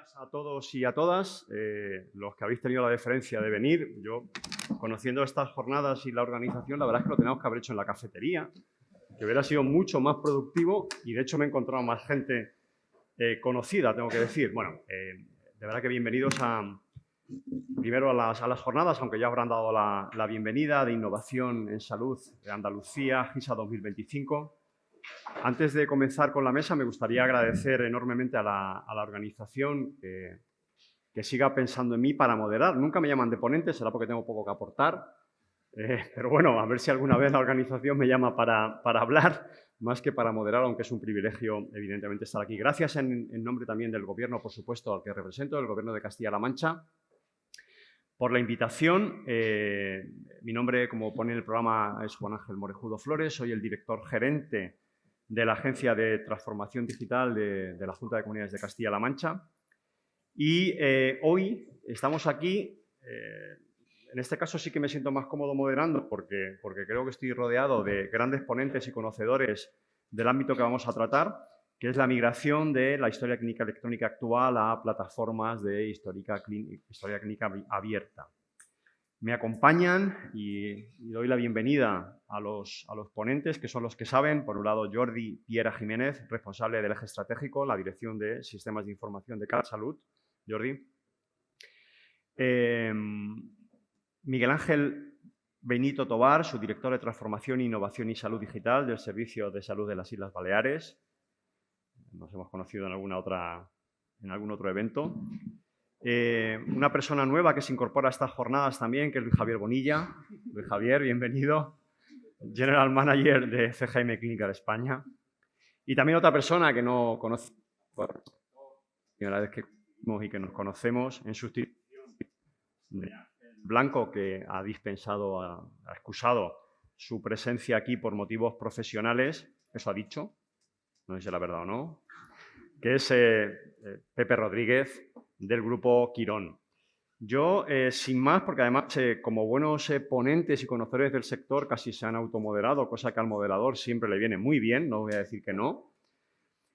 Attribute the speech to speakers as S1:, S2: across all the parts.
S1: días a todos y a todas, los que habéis tenido la deferencia de venir. Yo, conociendo estas jornadas y la organización, la verdad es que lo tenemos que haber hecho en la cafetería, que hubiera sido mucho más productivo y, de hecho, me he encontrado más gente conocida, tengo que decir. Bueno, de verdad que bienvenidos primero a las jornadas, aunque ya habrán dado la bienvenida de Innovación en Salud de Andalucía, GISA 2025. Antes de comenzar con la mesa, me gustaría agradecer enormemente a la organización que siga pensando en mí para moderar. Nunca me llaman de ponente, será porque tengo poco que aportar. Pero bueno, a ver si alguna vez la organización me llama para hablar, más que para moderar, aunque es un privilegio, evidentemente, estar aquí. Gracias en nombre también del Gobierno, por supuesto, al que represento, el Gobierno de Castilla-La Mancha, por la invitación. Mi nombre, como pone en el programa, es Juan Ángel Morejudo Flores. Soy el director gerente de la Agencia de Transformación Digital de la Junta de Comunidades de Castilla-La Mancha. Y hoy estamos aquí, en este caso sí que me siento más cómodo moderando porque creo que estoy rodeado de grandes ponentes y conocedores del ámbito que vamos a tratar, que es la migración de la historia clínica electrónica actual a plataformas de historia clínica abierta. Me acompañan y doy la bienvenida a los ponentes, que son los que saben. Por un lado, Jordi Piera Jiménez, responsable del eje estratégico, la Dirección de Sistemas de Información de CatSalut. Jordi. Miguel Ángel Benito Tobar, su director de Transformación, Innovación y Salud Digital del Servicio de Salud de las Islas Baleares. Nos hemos conocido en algún otro evento. Una persona nueva que se incorpora a estas jornadas también, que es Luis Javier Bonilla. Luis Javier, bienvenido. General Manager de CGM Clinical España. Y también otra persona que no conoce, primera vez que y que nos conocemos, en sustitución de Blanco, que ha excusado su presencia aquí por motivos profesionales. Eso ha dicho, no sé si es la verdad o no, que es Pepe Rodríguez, del Grupo Quirón. Yo, sin más, porque además, como buenos ponentes y conocedores del sector, casi se han automoderado, cosa que al moderador siempre le viene muy bien, no voy a decir que no.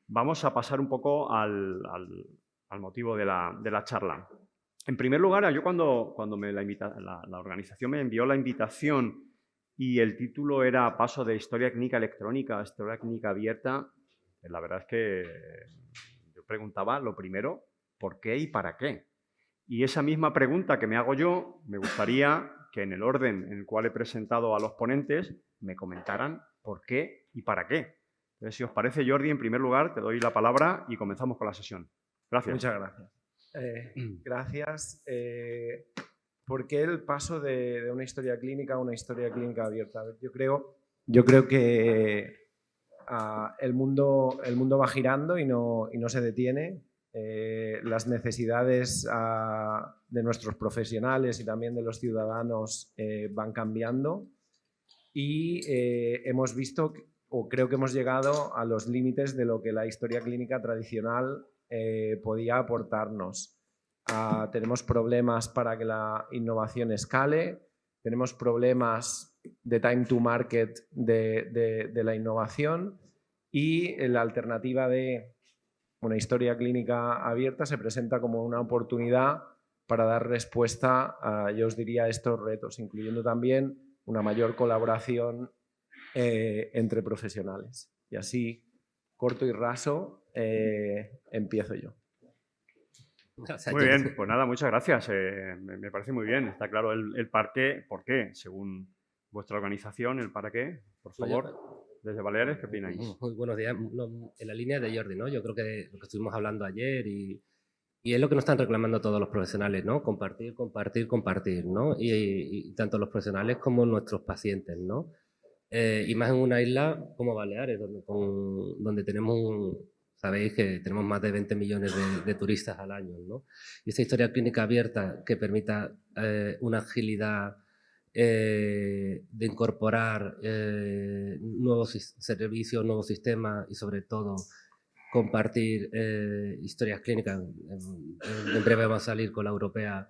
S1: Vamos a pasar un poco al motivo de la charla. En primer lugar, yo cuando la organización me envió la invitación y el título era Paso de Historia Clínica Electrónica a Historia Clínica Abierta, la verdad es que yo preguntaba lo primero, ¿por qué y para qué? Y esa misma pregunta que me hago yo, me gustaría que en el orden en el cual he presentado a los ponentes me comentaran por qué y para qué. Entonces, si os parece, Jordi, en primer lugar, te doy la palabra y comenzamos con la sesión. Gracias.
S2: Muchas gracias. Gracias. ¿Por qué el paso de una historia clínica a una historia clínica abierta? Yo creo que el mundo va girando y no se detiene. Las necesidades de nuestros profesionales y también de los ciudadanos van cambiando y hemos visto, o creo que hemos llegado a los límites de lo que la historia clínica tradicional podía aportarnos. Tenemos problemas para que la innovación escale, tenemos problemas de time to market de la innovación y la alternativa de una historia clínica abierta se presenta como una oportunidad para dar respuesta yo os diría, a estos retos, incluyendo también una mayor colaboración entre profesionales. Y así, corto y raso, empiezo yo.
S1: Muy bien, pues nada, muchas gracias. Me parece muy bien. Está claro el por qué, según vuestra organización, el para qué. Por favor, desde Baleares, ¿qué opináis?
S3: Muy buenos días. En la línea de Jordi, ¿no? Yo creo que lo que estuvimos hablando ayer y es lo que nos están reclamando todos los profesionales, ¿no? Compartir, compartir, compartir, ¿no? Y tanto los profesionales como nuestros pacientes, ¿no? Y más en una isla como Baleares, donde tenemos sabéis que tenemos más de 20 millones de turistas al año, ¿no? Y esta historia clínica abierta que permita una agilidad de incorporar nuevos servicios, nuevos sistemas y sobre todo compartir historias clínicas. En breve va a salir con la europea,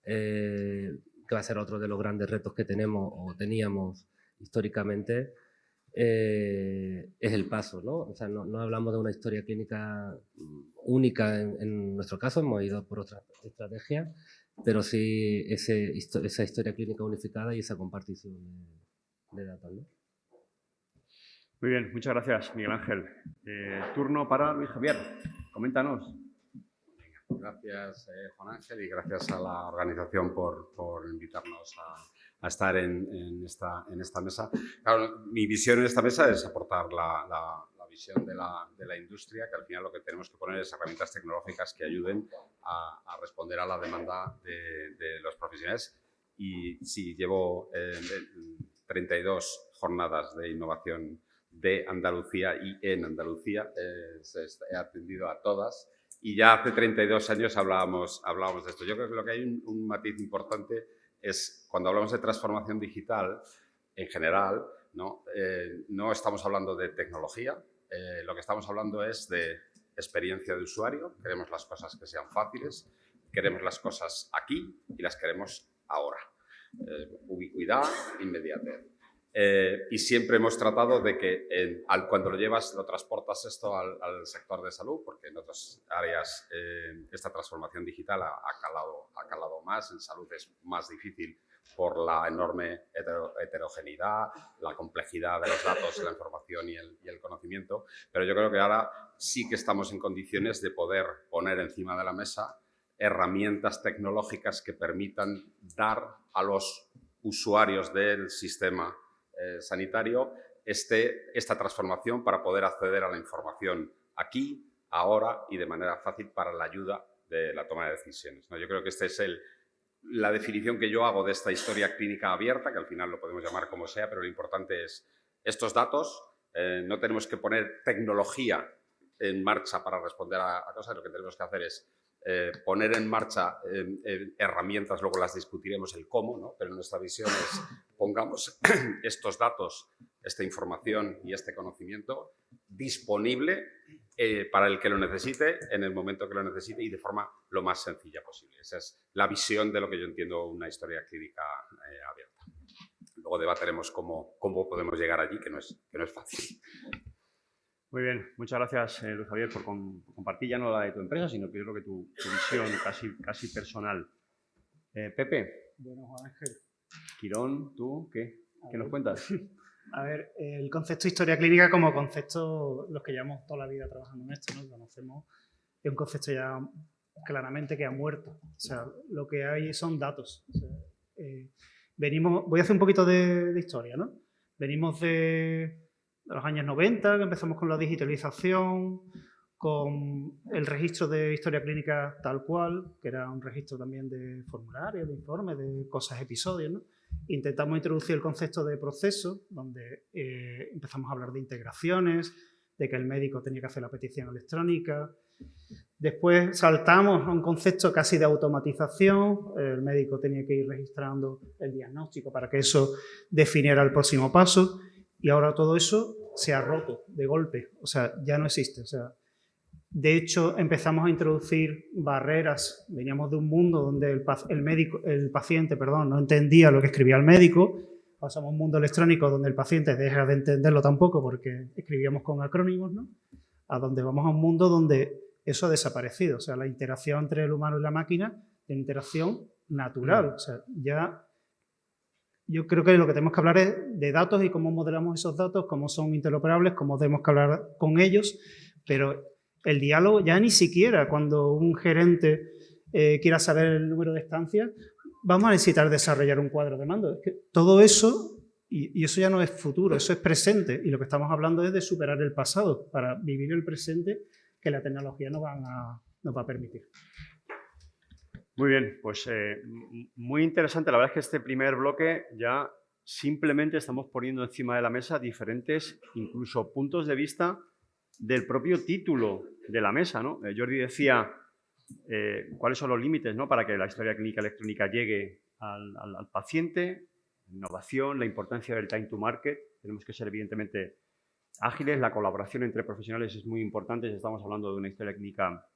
S3: que va a ser otro de los grandes retos que tenemos o teníamos históricamente. es el paso, ¿no? O sea, no hablamos de una historia clínica única en nuestro caso, hemos ido por otra estrategia, pero sí esa historia clínica unificada y esa compartición de datos, ¿no?
S1: Muy bien, muchas gracias, Miguel Ángel. Turno para Luis Javier. Coméntanos.
S4: Gracias, Juan Ángel, y gracias a la organización por invitarnos a estar en esta mesa. Claro, mi visión en esta mesa es aportar la visión de la industria, que al final lo que tenemos que poner es herramientas tecnológicas que ayuden a responder a la demanda de los profesionales. Y sí, llevo 32 jornadas de innovación de Andalucía y en Andalucía. He atendido a todas. Y ya hace 32 años hablábamos de esto. Yo creo que lo que hay un matiz importante es cuando hablamos de transformación digital, en general, no estamos hablando de tecnología, lo que estamos hablando es de experiencia de usuario. Queremos las cosas que sean fáciles, queremos las cosas aquí y las queremos ahora. Ubicuidad, inmediatez. Y siempre hemos tratado de que cuando lo transportas esto al sector de salud, porque en otras áreas esta transformación digital ha calado más, en salud es más difícil por la enorme heterogeneidad, la complejidad de los datos, la información y el conocimiento, pero yo creo que ahora sí que estamos en condiciones de poder poner encima de la mesa herramientas tecnológicas que permitan dar a los usuarios del sistema sanitario esta transformación para poder acceder a la información aquí, ahora y de manera fácil para la ayuda de la toma de decisiones, ¿no? Yo creo que esta es la definición que yo hago de esta historia clínica abierta, que al final lo podemos llamar como sea, pero lo importante es estos datos. No tenemos que poner tecnología en marcha para responder a cosas, lo que tenemos que hacer es poner en marcha herramientas, luego las discutiremos el cómo, ¿no? Pero nuestra visión es pongamos estos datos, esta información y este conocimiento disponible para el que lo necesite, en el momento que lo necesite y de forma lo más sencilla posible. Esa es la visión de lo que yo entiendo una historia clínica abierta. Luego debatiremos cómo podemos llegar allí, que no es fácil.
S1: Muy bien, muchas gracias, Luis Javier, por compartir ya no la de tu empresa, sino que yo creo que tu visión casi personal. Pepe.
S5: Bueno, Juan Ángel.
S1: Quirón, ¿tú qué nos cuentas?
S5: A ver, el concepto de historia clínica como concepto, los que llevamos toda la vida trabajando en esto, ¿no? Conocemos, es un concepto ya claramente que ha muerto. O sea, lo que hay son datos. O sea, voy a hacer un poquito de historia, ¿no? Venimos de los años 90, que empezamos con la digitalización, con el registro de historia clínica tal cual, que era un registro también de formularios, de informes, de cosas, episodios, ¿no? Intentamos introducir el concepto de proceso, donde empezamos a hablar de integraciones, de que el médico tenía que hacer la petición electrónica. Después saltamos a un concepto casi de automatización, el médico tenía que ir registrando el diagnóstico para que eso definiera el próximo paso. Y ahora todo eso se ha roto de golpe, o sea, ya no existe. O sea, de hecho, empezamos a introducir barreras. Veníamos de un mundo donde el paciente no entendía lo que escribía el médico. Pasamos a un mundo electrónico donde el paciente deja de entenderlo tampoco porque escribíamos con acrónimos, ¿no? A donde vamos a un mundo donde eso ha desaparecido. O sea, la interacción entre el humano y la máquina es una interacción natural. O sea, ya... Yo creo que lo que tenemos que hablar es de datos y cómo modelamos esos datos, cómo son interoperables, cómo tenemos que hablar con ellos, pero el diálogo ya ni siquiera cuando un gerente quiera saber el número de estancias, vamos a necesitar desarrollar un cuadro de mando. Es que todo eso, y eso ya no es futuro, eso es presente, y lo que estamos hablando es de superar el pasado para vivir el presente que la tecnología nos va a permitir.
S1: Muy bien, pues muy interesante. La verdad es que este primer bloque ya simplemente estamos poniendo encima de la mesa diferentes, incluso puntos de vista del propio título de la mesa, ¿no? Jordi decía cuáles son los límites, ¿no?, para que la historia clínica electrónica llegue al paciente, innovación, la importancia del time to market. Tenemos que ser evidentemente ágiles, la colaboración entre profesionales es muy importante si estamos hablando de una historia clínica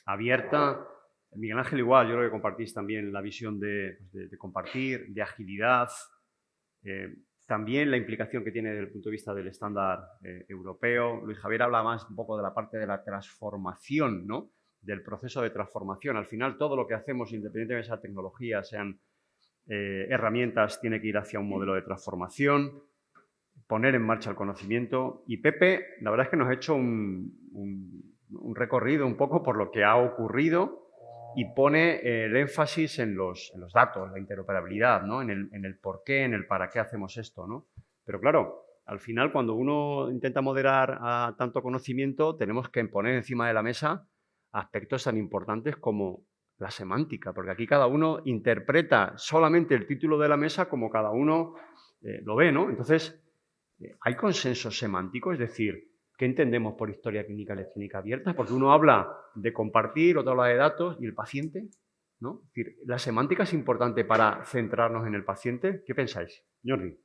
S1: abierta. Miguel Ángel igual, yo creo que compartís también la visión de compartir, de agilidad. También la implicación que tiene desde el punto de vista del estándar europeo. Luis Javier habla más un poco de la parte de la transformación, ¿no? Del proceso de transformación. Al final, todo lo que hacemos, independientemente de esa tecnología, sean herramientas, tiene que ir hacia un modelo de transformación, poner en marcha el conocimiento. Y Pepe, la verdad es que nos ha hecho un recorrido un poco por lo que ha ocurrido y pone el énfasis en los datos, la interoperabilidad, ¿no? En el por qué, en el para qué hacemos esto, ¿no? Pero claro, al final, cuando uno intenta moderar a tanto conocimiento, tenemos que poner encima de la mesa aspectos tan importantes como la semántica, porque aquí cada uno interpreta solamente el título de la mesa como cada uno lo ve, ¿no? Entonces, ¿hay consenso semántico? Es decir, ¿qué entendemos por historia clínica electrónica abierta? Porque uno habla de compartir, otro habla de datos, ¿y el paciente? ¿No? Es decir, ¿la semántica es importante para centrarnos en el paciente? ¿Qué pensáis? Jordi.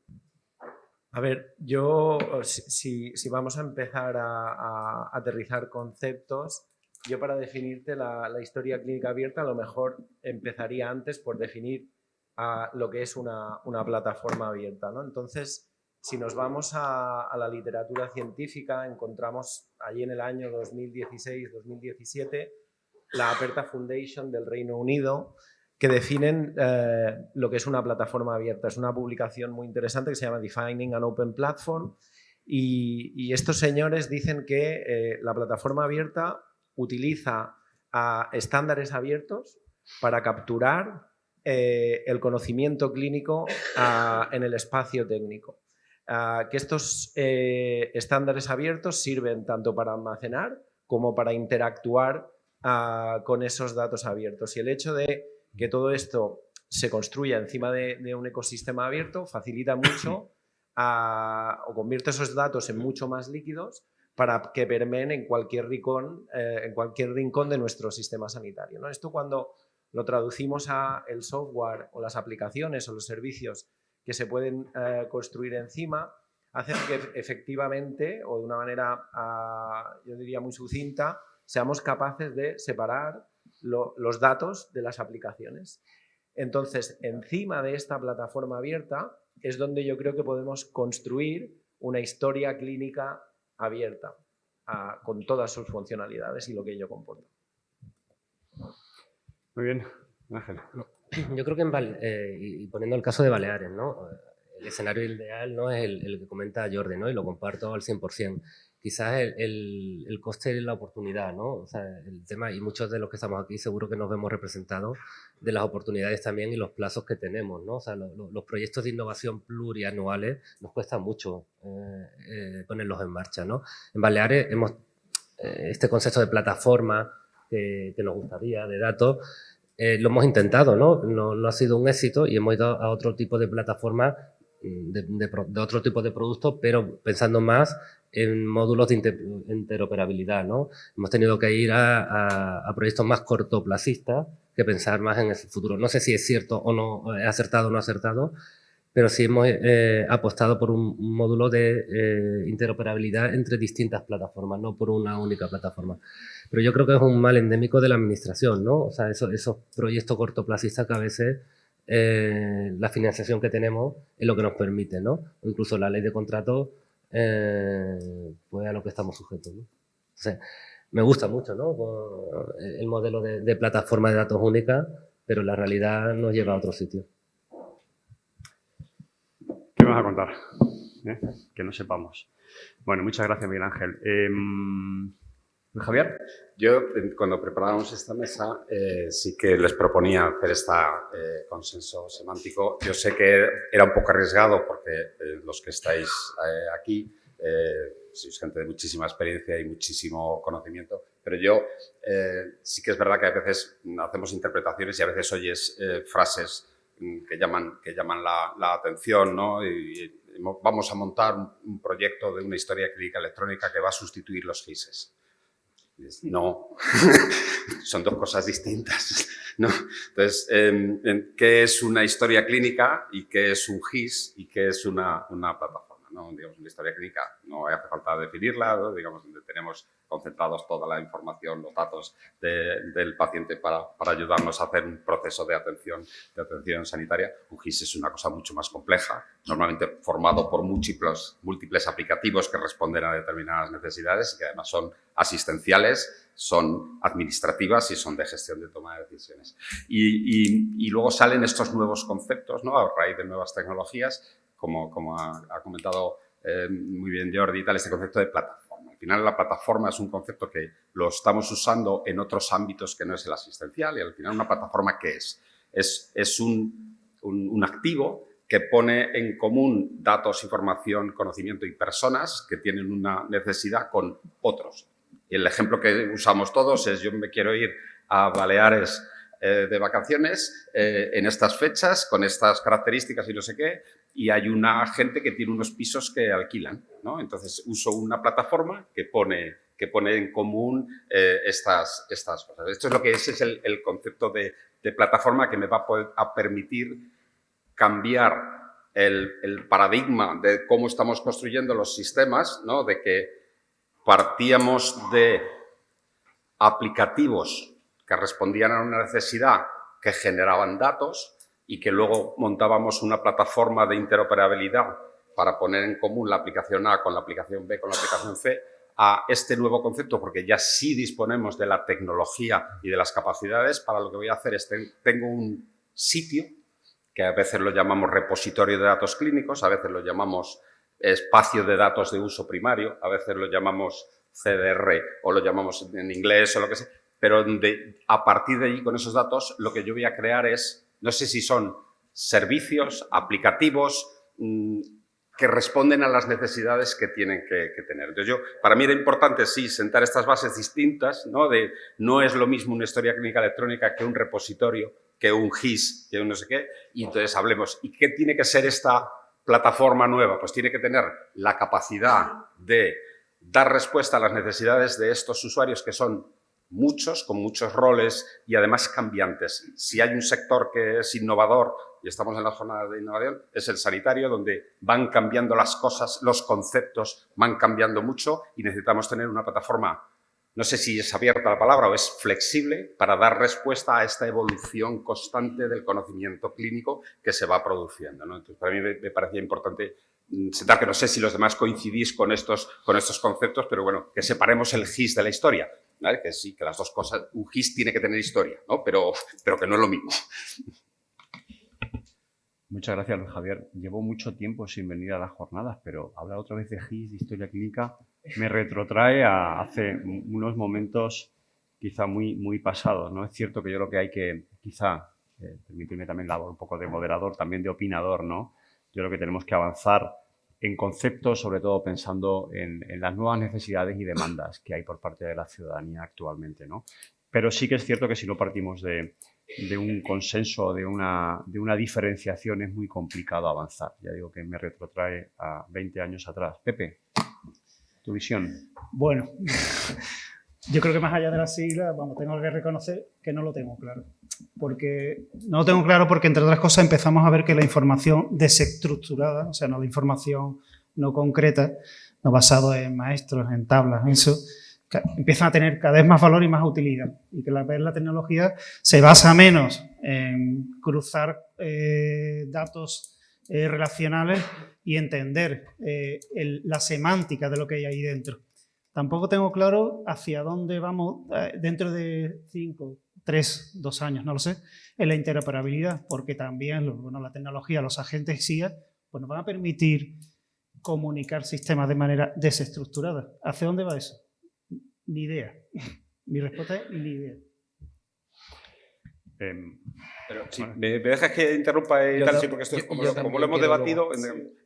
S2: A ver, yo, si vamos a empezar a aterrizar conceptos, yo para definirte la historia clínica abierta, a lo mejor empezaría antes por definir lo que es una plataforma abierta, ¿no? Entonces, si nos vamos a la literatura científica, encontramos allí en el año 2016-2017 la Aperta Foundation del Reino Unido, que definen lo que es una plataforma abierta. Es una publicación muy interesante que se llama Defining an Open Platform, y estos señores dicen que la plataforma abierta utiliza estándares abiertos para capturar el conocimiento clínico en el espacio técnico. Que estos estándares abiertos sirven tanto para almacenar como para interactuar con esos datos abiertos. Y el hecho de que todo esto se construya encima de un ecosistema abierto facilita mucho o convierte esos datos en mucho más líquidos para que permeen en cualquier rincón de nuestro sistema sanitario, ¿no? Esto, cuando lo traducimos a el software o las aplicaciones o los servicios que se pueden construir encima, hacen que efectivamente, o de una manera, yo diría muy sucinta, seamos capaces de separar los datos de las aplicaciones. Entonces, encima de esta plataforma abierta es donde yo creo que podemos construir una historia clínica abierta, con todas sus funcionalidades y lo que ello comporta.
S1: Muy bien, Ángel.
S3: Yo creo que y poniendo el caso de Baleares, ¿no? El escenario ideal no es el que comenta Jordi, ¿no? Y lo comparto al 100%. Quizás el coste de la oportunidad, ¿no? O sea, el tema, y muchos de los que estamos aquí seguro que nos vemos representados de las oportunidades también y los plazos que tenemos, ¿no? O sea, los proyectos de innovación plurianuales nos cuesta mucho ponerlos en marcha, ¿no? En Baleares hemos este concepto de plataforma que nos gustaría, de datos, lo hemos intentado, ¿no? No ha sido un éxito y hemos ido a otro tipo de plataforma, de otro tipo de productos, pero pensando más en módulos de interoperabilidad, ¿no? Hemos tenido que ir a proyectos más cortoplacistas que pensar más en el futuro. No sé si es cierto o no, acertado o no acertado, pero sí hemos apostado por un módulo de interoperabilidad entre distintas plataformas, no por una única plataforma. Pero yo creo que es un mal endémico de la administración, ¿no? O sea, esos proyectos cortoplacistas que a veces la financiación que tenemos es lo que nos permite, ¿no? O incluso la ley de contratos, pues a lo que estamos sujetos, ¿no? Entonces, me gusta mucho, ¿no? El modelo de plataforma de datos única, pero la realidad nos lleva a otro sitio.
S1: ¿Qué me vas a contar? Que no sepamos. Bueno, muchas gracias, Miguel Ángel. Javier.
S4: Yo, cuando preparábamos esta mesa, sí que les proponía hacer este consenso semántico. Yo sé que era un poco arriesgado porque los que estáis aquí sois gente de muchísima experiencia y muchísimo conocimiento, pero yo sí que es verdad que a veces hacemos interpretaciones y a veces oyes frases que llaman la atención, ¿no? Y vamos a montar un proyecto de una historia clínica electrónica que va a sustituir los GISes. No, son dos cosas distintas, ¿no? Entonces, ¿qué es una historia clínica y qué es un GIS y qué es una plataforma? ¿no? Digamos, en la historia clínica no hace falta definirla, ¿no? Digamos, donde tenemos concentrados toda la información, los datos del paciente para ayudarnos a hacer un proceso de atención sanitaria. Un GIS es una cosa mucho más compleja, normalmente formado por múltiples aplicativos que responden a determinadas necesidades y que además son asistenciales, son administrativas y son de gestión de toma de decisiones. Y luego salen estos nuevos conceptos, ¿no? A raíz de nuevas tecnologías, como ha comentado muy bien Jordi y tal, este concepto de plataforma. Al final la plataforma es un concepto que lo estamos usando en otros ámbitos que no es el asistencial, y al final una plataforma, ¿qué es? Es un activo que pone en común datos, información, conocimiento y personas que tienen una necesidad con otros. Y el ejemplo que usamos todos es: yo me quiero ir a Baleares de vacaciones en estas fechas, con estas características y no sé qué, y hay una gente que tiene unos pisos que alquilan, ¿no? Entonces uso una plataforma que pone en común estas cosas. Esto es lo que es el concepto de plataforma, que me va a permitir cambiar el paradigma de cómo estamos construyendo los sistemas, ¿no? De que partíamos de aplicativos que respondían a una necesidad, que generaban datos, y que luego montábamos una plataforma de interoperabilidad para poner en común la aplicación A con la aplicación B con la aplicación C, a este nuevo concepto, porque ya sí disponemos de la tecnología y de las capacidades. Para lo que voy a hacer es, tengo un sitio que a veces lo llamamos repositorio de datos clínicos, a veces lo llamamos espacio de datos de uso primario, a veces lo llamamos CDR o lo llamamos en inglés o lo que sea, pero a partir de ahí, con esos datos, lo que yo voy a crear es, no sé si son servicios, aplicativos, que responden a las necesidades que tienen que tener. Entonces, para mí era importante, sí, sentar estas bases distintas, ¿no? No es lo mismo una historia clínica electrónica que un repositorio, que un GIS, que un no sé qué, y entonces hablemos. ¿Y qué tiene que ser esta plataforma nueva? Pues tiene que tener la capacidad de dar respuesta a las necesidades de estos usuarios, que son muchos, con muchos roles y además cambiantes. Si hay un sector que es innovador, y estamos en la jornada de innovación, es el sanitario, donde van cambiando las cosas, los conceptos van cambiando mucho, y necesitamos tener una plataforma, no sé si es abierta la palabra o es flexible, para dar respuesta a esta evolución constante del conocimiento clínico que se va produciendo, ¿no? Entonces, para mí me parecía importante sentar, que no sé si los demás coincidís con estos conceptos, pero bueno, que separemos el GIS de la historia, ¿vale? Que sí, que las dos cosas, un GIS tiene que tener historia, ¿no? Pero que no es lo mismo.
S1: Muchas gracias, Luis Javier. Llevo mucho tiempo sin venir a las jornadas, pero hablar otra vez de GIS, de historia clínica, me retrotrae a hace unos momentos quizá muy pasados, ¿no? Es cierto que yo creo que hay que, quizá, permitirme también la labor un poco de moderador, también de opinador, ¿no? Yo creo que tenemos que avanzar en conceptos, sobre todo pensando en las nuevas necesidades y demandas que hay por parte de la ciudadanía actualmente, ¿no? Pero sí que es cierto que si no partimos de un consenso, de una diferenciación, es muy complicado avanzar. Ya digo que me retrotrae a 20 años atrás. Pepe, tu visión.
S5: Bueno, yo creo que más allá de las siglas, tengo que reconocer que no lo tengo claro. No lo tengo claro porque, entre otras cosas, empezamos a ver que la información desestructurada, o sea, no la información no concreta, no basado en maestros, en tablas, eso, empiezan a tener cada vez más valor y más utilidad. Y que la tecnología se basa menos en cruzar datos relacionales y entender la semántica de lo que hay ahí dentro. Tampoco tengo claro hacia dónde vamos dentro de 5, 3, 2 años, no lo sé, en la interoperabilidad, porque también la tecnología, los agentes SIA, pues nos van a permitir comunicar sistemas de manera desestructurada. ¿Hacia dónde va eso? Ni idea. Mi respuesta es ni idea.
S4: Pero si me dejas que interrumpa y tal, sí, porque esto es como lo hemos debatido.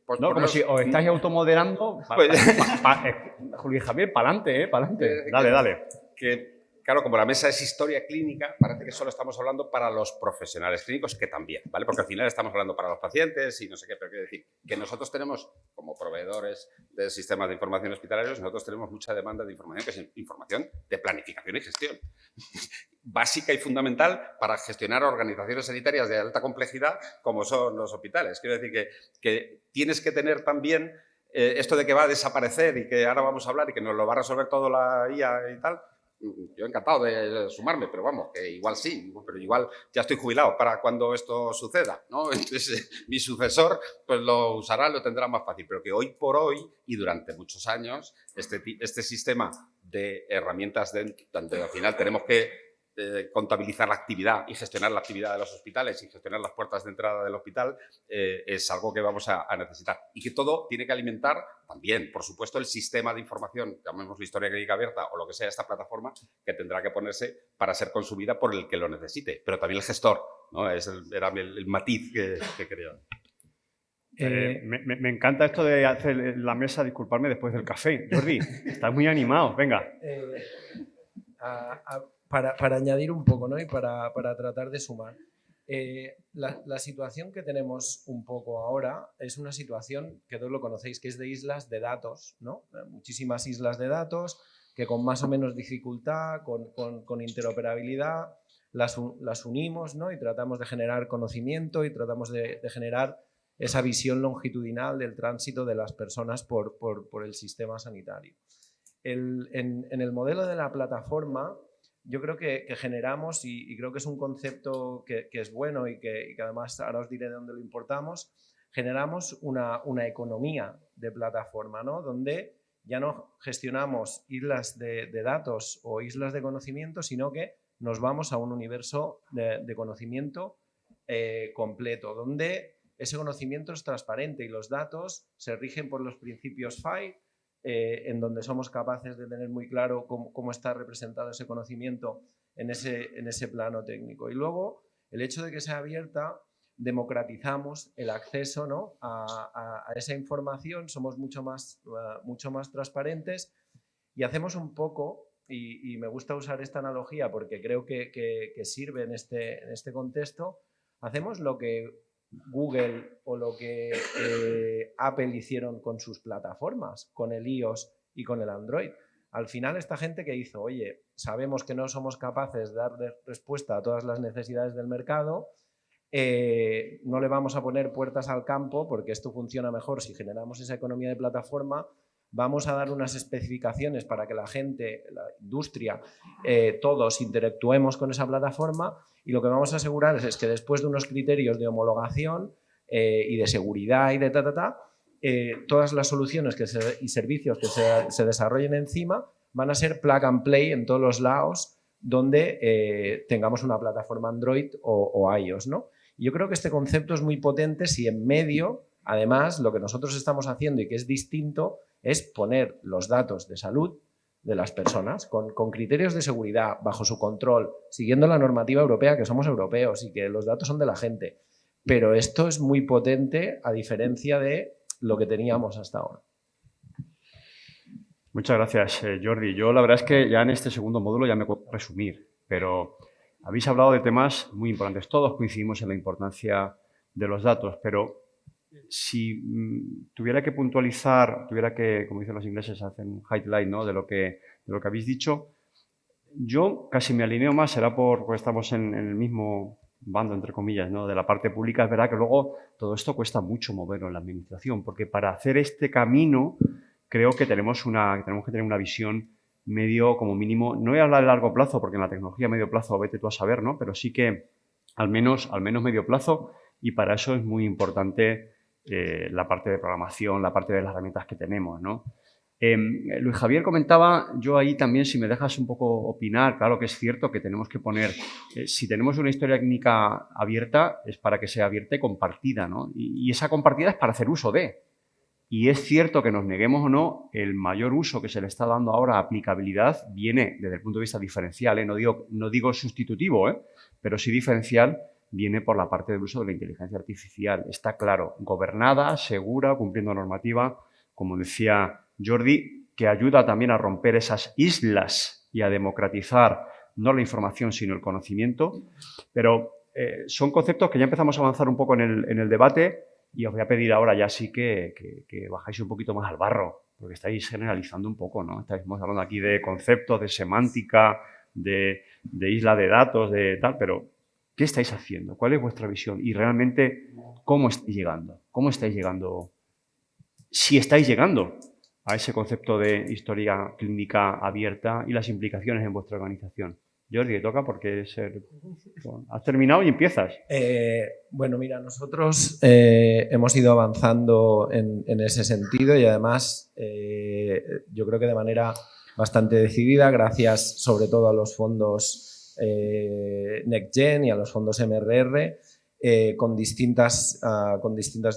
S1: Pues no, como si os estáis automoderando. Julio Javier, para adelante, para adelante. Dale.
S4: Que, claro, como la mesa es historia clínica, parece que solo estamos hablando para los profesionales clínicos, que también, ¿vale? Porque al final estamos hablando para los pacientes y no sé qué, pero quiero decir que nosotros tenemos, como proveedores de sistemas de información hospitalarios, nosotros tenemos mucha demanda de información, que es información de planificación y gestión. Básica y fundamental para gestionar organizaciones sanitarias de alta complejidad como son los hospitales. Quiero decir que tienes que tener también esto de que va a desaparecer y que ahora vamos a hablar y que nos lo va a resolver todo la IA y tal, yo encantado de sumarme, pero vamos, que igual sí, pero igual ya estoy jubilado para cuando esto suceda, ¿no? Entonces, mi sucesor pues lo usará, lo tendrá más fácil, pero que hoy por hoy y durante muchos años este sistema de herramientas donde al final tenemos que contabilizar la actividad y gestionar la actividad de los hospitales y gestionar las puertas de entrada del hospital es algo que vamos a necesitar. Y que todo tiene que alimentar también, por supuesto, el sistema de información, llamémoslo historia clínica abierta o lo que sea, esta plataforma que tendrá que ponerse para ser consumida por el que lo necesite, pero también el gestor, ¿no? Era el matiz que quería.
S1: Me encanta esto de hacer la mesa, disculparme, después del café. Jordi, estás muy animado, venga.
S2: Para añadir un poco, ¿no? Y para tratar de sumar. La situación que tenemos un poco ahora es una situación que todos lo conocéis, que es de islas de datos, ¿no? Muchísimas islas de datos que con más o menos dificultad, con interoperabilidad, las unimos, ¿no? Y tratamos de generar conocimiento y tratamos de generar esa visión longitudinal del tránsito de las personas por el sistema sanitario. En el modelo de la plataforma, yo creo que generamos, y creo que es un concepto que es bueno y que además ahora os diré de dónde lo importamos, generamos una economía de plataforma, ¿no? Donde ya no gestionamos islas de datos o islas de conocimiento, sino que nos vamos a un universo de conocimiento completo, donde ese conocimiento es transparente y los datos se rigen por los principios FAIR, en donde somos capaces de tener muy claro cómo está representado ese conocimiento en ese plano técnico. Y luego, el hecho de que sea abierta, democratizamos el acceso, ¿no? a esa información, somos mucho más transparentes y hacemos un poco, y me gusta usar esta analogía porque creo que sirve en este contexto, hacemos lo que Google o lo que Apple hicieron con sus plataformas, con el iOS y con el Android. Al final, esta gente que hizo, oye, sabemos que no somos capaces de dar respuesta a todas las necesidades del mercado, no le vamos a poner puertas al campo porque esto funciona mejor si generamos esa economía de plataforma, vamos a dar unas especificaciones para que la gente, la industria, todos interactuemos con esa plataforma y lo que vamos a asegurar es que después de unos criterios de homologación y de seguridad y de todas las soluciones y servicios que se desarrollen encima van a ser plug and play en todos los lados donde tengamos una plataforma Android o iOS, ¿no? Y yo creo que este concepto es muy potente si en medio, además, lo que nosotros estamos haciendo y que es distinto es poner los datos de salud de las personas con criterios de seguridad, bajo su control, siguiendo la normativa europea, que somos europeos y que los datos son de la gente. Pero esto es muy potente a diferencia de lo que teníamos hasta ahora.
S1: Muchas gracias, Jordi. Yo la verdad es que ya en este segundo módulo ya me puedo resumir, pero habéis hablado de temas muy importantes. Todos coincidimos en la importancia de los datos, pero si tuviera que puntualizar, como dicen los ingleses, hacer un highlight, ¿no? de lo que habéis dicho, yo casi me alineo más, será porque estamos en el mismo bando, entre comillas, ¿no? de la parte pública. Es verdad que luego todo esto cuesta mucho moverlo en la administración, porque para hacer este camino creo que tenemos que tener una visión medio, como mínimo, no voy a hablar de largo plazo, porque en la tecnología a medio plazo vete tú a saber, ¿no? Pero sí que al menos medio plazo, y para eso es muy importante la parte de programación, la parte de las herramientas que tenemos, ¿no? Luis Javier comentaba, yo ahí también, si me dejas un poco opinar, claro que es cierto que tenemos que poner, si tenemos una historia clínica abierta, es para que sea abierta y compartida, ¿no? Y esa compartida es para hacer uso de. Y es cierto que nos neguemos o no, el mayor uso que se le está dando ahora a aplicabilidad viene desde el punto de vista diferencial, no digo sustitutivo, pero sí diferencial, viene por la parte del uso de la inteligencia artificial. Está claro, gobernada, segura, cumpliendo normativa, como decía Jordi, que ayuda también a romper esas islas y a democratizar no la información, sino el conocimiento. Pero son conceptos que ya empezamos a avanzar un poco en el debate, y os voy a pedir ahora ya sí que bajáis un poquito más al barro, porque estáis generalizando un poco, ¿no? Estamos hablando aquí de conceptos, de semántica, de isla de datos, de tal, pero ¿qué estáis haciendo? ¿Cuál es vuestra visión? Y realmente, ¿cómo estáis llegando? ¿Cómo estáis llegando si estáis llegando a ese concepto de historia clínica abierta y las implicaciones en vuestra organización. Jordi, te toca porque has terminado y empiezas.
S2: Bueno, mira, nosotros hemos ido avanzando en ese sentido y además yo creo que de manera bastante decidida, gracias sobre todo a los fondos NextGen y a los fondos MRR, con distintas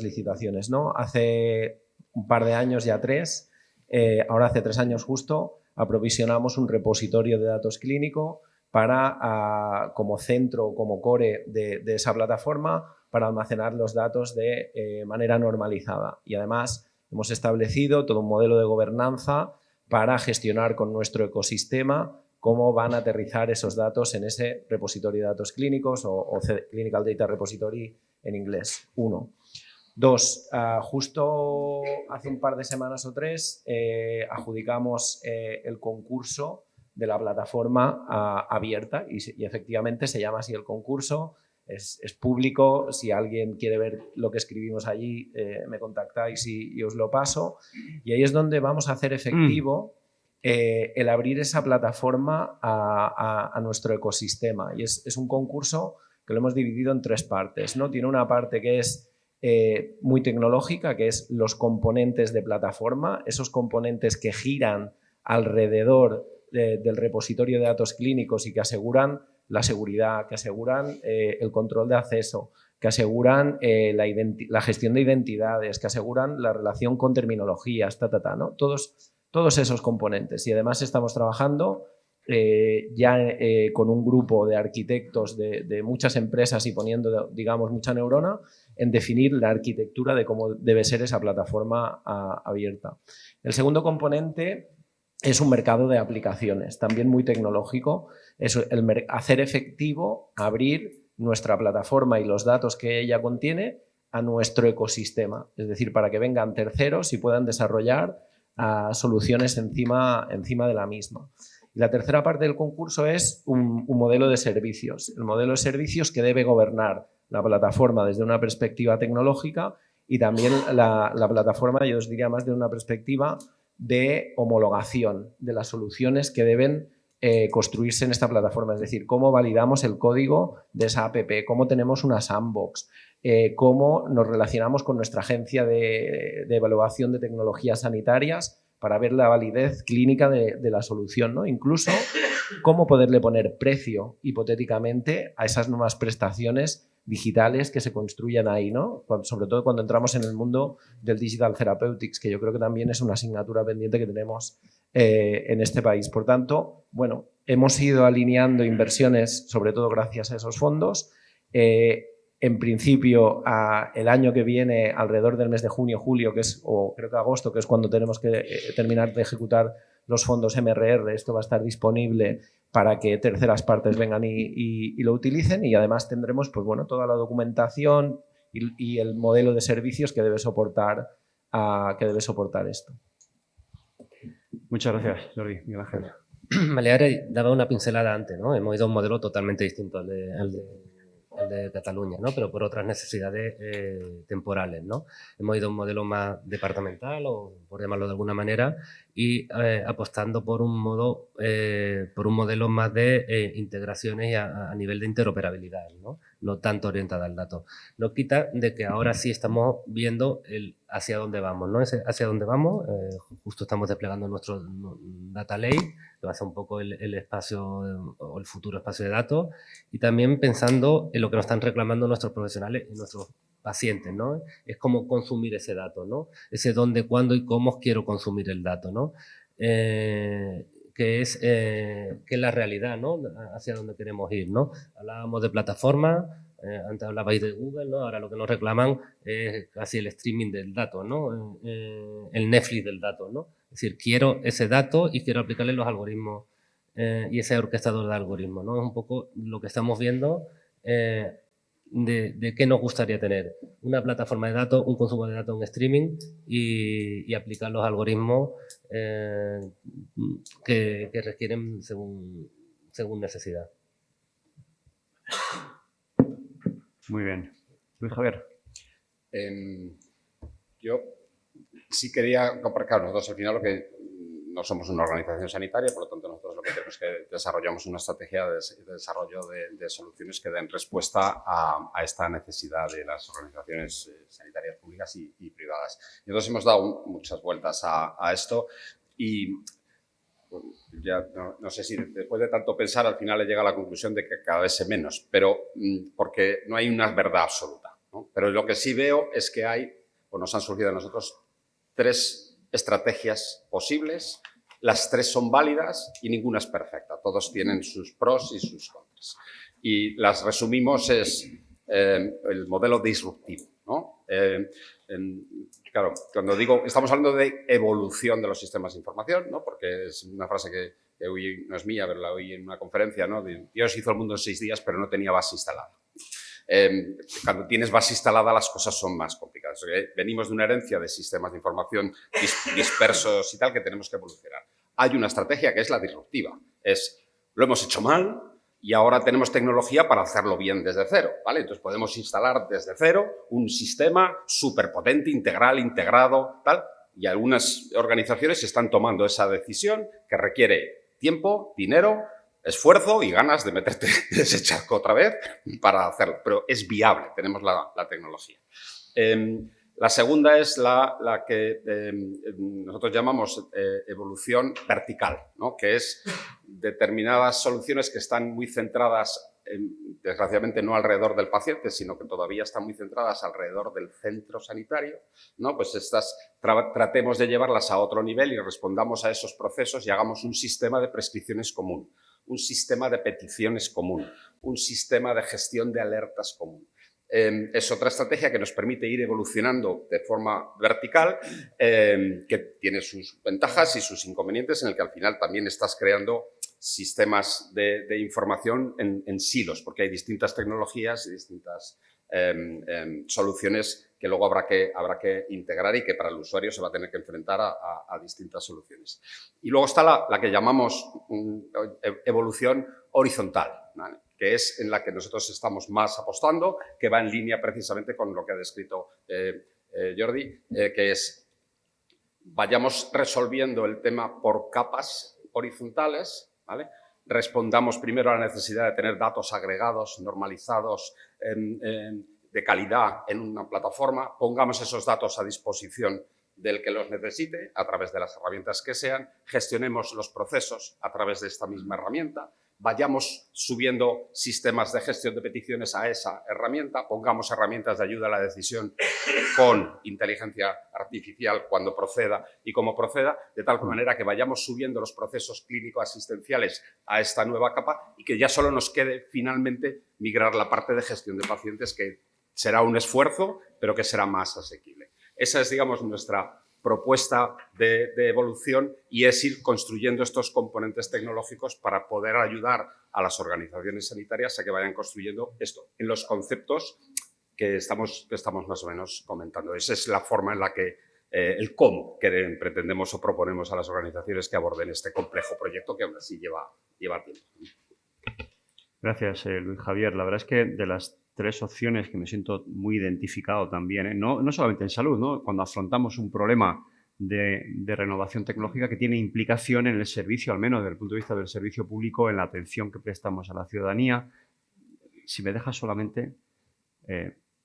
S2: licitaciones, ¿no? Hace un par de años, ya 3, ahora hace 3 años justo, aprovisionamos un repositorio de datos clínico para, como centro o como core de esa plataforma, para almacenar los datos de manera normalizada. Y además hemos establecido todo un modelo de gobernanza para gestionar con nuestro ecosistema cómo van a aterrizar esos datos en ese repositorio de datos clínicos o Clinical Data Repository en inglés. 1. 2. Justo hace un par de semanas o 3 adjudicamos el concurso de la plataforma abierta y efectivamente se llama así el concurso, es público, si alguien quiere ver lo que escribimos allí me contactáis y os lo paso, y ahí es donde vamos a hacer efectivo el abrir esa plataforma a nuestro ecosistema, y es un concurso que lo hemos dividido en 3 partes, ¿no? Tiene una parte que es muy tecnológica, que es los componentes de plataforma, esos componentes que giran alrededor del repositorio de datos clínicos y que aseguran la seguridad, que aseguran el control de acceso, que aseguran la gestión de identidades, que aseguran la relación con terminologías, ¿no? Todos esos componentes. Y además estamos trabajando ya con un grupo de arquitectos de muchas empresas y poniendo, digamos, mucha neurona en definir la arquitectura de cómo debe ser esa plataforma abierta. El segundo componente es un mercado de aplicaciones, también muy tecnológico. Es hacer efectivo abrir nuestra plataforma y los datos que ella contiene a nuestro ecosistema, es decir, para que vengan terceros y puedan desarrollar soluciones encima de la misma. Y la tercera parte del concurso es un modelo de servicios, el modelo de servicios que debe gobernar la plataforma desde una perspectiva tecnológica y también la plataforma, yo os diría más de una perspectiva de homologación de las soluciones que deben construirse en esta plataforma, es decir, cómo validamos el código de esa app, cómo tenemos una sandbox, cómo nos relacionamos con nuestra agencia de evaluación de tecnologías sanitarias para ver la validez clínica de la solución, ¿no? Incluso cómo poderle poner precio hipotéticamente a esas nuevas prestaciones digitales que se construyan ahí, ¿no? Sobre todo cuando entramos en el mundo del Digital Therapeutics, que yo creo que también es una asignatura pendiente que tenemos en este país. Por tanto, bueno, hemos ido alineando inversiones, sobre todo gracias a esos fondos. En principio, el año que viene, alrededor del mes de junio, julio, o creo que agosto, que es cuando tenemos que terminar de ejecutar los fondos MRR, esto va a estar disponible para que terceras partes vengan y lo utilicen, y además tendremos pues, bueno, toda la documentación y el modelo de servicios que debe soportar esto.
S1: Muchas gracias, Jordi. Miguel Ángel.
S3: Baleares daba una pincelada antes, ¿no? Hemos ido a un modelo totalmente distinto al de Cataluña, ¿no? Pero por otras necesidades temporales, ¿no? Hemos ido a un modelo más departamental, o por llamarlo de alguna manera, y apostando por un modelo más de integraciones a nivel de interoperabilidad, ¿no? No tanto orientada al dato. No quita de que ahora sí estamos viendo hacia dónde vamos, ¿no? Hacia dónde vamos, justo estamos desplegando nuestro Data Lake, que va a ser un poco el espacio o el futuro espacio de datos, y también pensando en lo que nos están reclamando nuestros profesionales y nuestros pacientes, ¿no? Es cómo consumir ese dato, ¿no? Ese dónde, cuándo y cómo quiero consumir el dato, ¿no? Que es la realidad, ¿no? Hacia dónde queremos ir, ¿no? Hablábamos de plataformas, antes hablabais de Google, ¿no? Ahora lo que nos reclaman es casi el streaming del dato, ¿no? El Netflix del dato, ¿no? Es decir, quiero ese dato y quiero aplicarle los algoritmos y ese orquestador de algoritmos, ¿no? Es un poco lo que estamos viendo de qué nos gustaría tener. Una plataforma de datos, un consumo de datos en streaming y aplicar los algoritmos que requieren según necesidad.
S1: Muy bien. Luis Javier.
S4: Yo sí quería, claro, nosotros al final no somos una organización sanitaria, por lo tanto nosotros lo que tenemos es que desarrollamos una estrategia de desarrollo de soluciones que den respuesta a esta necesidad de las organizaciones sanitarias públicas y privadas. Y entonces hemos dado muchas vueltas a esto y ya no sé si después de tanto pensar al final he llegado a la conclusión de que cada vez sé menos, pero porque no hay una verdad absoluta, ¿no? Pero lo que sí veo es que nos han surgido a nosotros 3 estrategias posibles, las 3 son válidas y ninguna es perfecta, todos tienen sus pros y sus contras. Y las resumimos el modelo disruptivo, ¿no? Claro, cuando digo, estamos hablando de evolución de los sistemas de información, ¿no? Porque es una frase que oí, no es mía, pero la oí en una conferencia, ¿no? Dios hizo el mundo en 6 días, pero no tenía base instalada. Cuando tienes base instalada las cosas son más complicadas. Venimos de una herencia de sistemas de información dispersos y tal que tenemos que evolucionar. Hay una estrategia que es la disruptiva. Lo hemos hecho mal y ahora tenemos tecnología para hacerlo bien desde cero, ¿vale? Entonces podemos instalar desde cero un sistema superpotente, integral, integrado, tal. Y algunas organizaciones están tomando esa decisión que requiere tiempo, dinero, esfuerzo y ganas de meterte en ese charco otra vez para hacerlo. Pero es viable, tenemos la tecnología. La segunda es la que nosotros llamamos evolución vertical, ¿no? Que es determinadas soluciones que están muy centradas, desgraciadamente no alrededor del paciente, sino que todavía están muy centradas alrededor del centro sanitario, ¿no? Pues estas tratemos de llevarlas a otro nivel y respondamos a esos procesos y hagamos un sistema de prescripciones común, un sistema de peticiones común, un sistema de gestión de alertas común. Es otra estrategia que nos permite ir evolucionando de forma vertical, que tiene sus ventajas y sus inconvenientes, en el que al final también estás creando sistemas de información en silos, porque hay distintas tecnologías y distintas soluciones que luego habrá que integrar y que para el usuario se va a tener que enfrentar a distintas soluciones. Y luego está la que llamamos evolución horizontal, ¿vale? Que es en la que nosotros estamos más apostando, que va en línea precisamente con lo que ha descrito Jordi, que es vayamos resolviendo el tema por capas horizontales, ¿vale? Respondamos primero a la necesidad de tener datos agregados, normalizados, de calidad en una plataforma, pongamos esos datos a disposición del que los necesite a través de las herramientas que sean, gestionemos los procesos a través de esta misma herramienta, vayamos subiendo sistemas de gestión de peticiones a esa herramienta, pongamos herramientas de ayuda a la decisión con inteligencia artificial cuando proceda y cómo proceda, de tal manera que vayamos subiendo los procesos clínico-asistenciales a esta nueva capa y que ya solo nos quede finalmente migrar la parte de gestión de pacientes, que será un esfuerzo, pero que será más asequible. Esa es, digamos, nuestra propuesta de evolución y es ir construyendo estos componentes tecnológicos para poder ayudar a las organizaciones sanitarias a que vayan construyendo esto en los conceptos que estamos más o menos comentando. Esa es la forma en la que el cómo que pretendemos o proponemos a las organizaciones que aborden este complejo proyecto que aún así lleva tiempo.
S1: Gracias, Luis Javier. La verdad es que de las 3 opciones que me siento muy identificado también, no solamente en salud, ¿no? Cuando afrontamos un problema de renovación tecnológica que tiene implicación en el servicio, al menos desde el punto de vista del servicio público, en la atención que prestamos a la ciudadanía. Si me dejas solamente,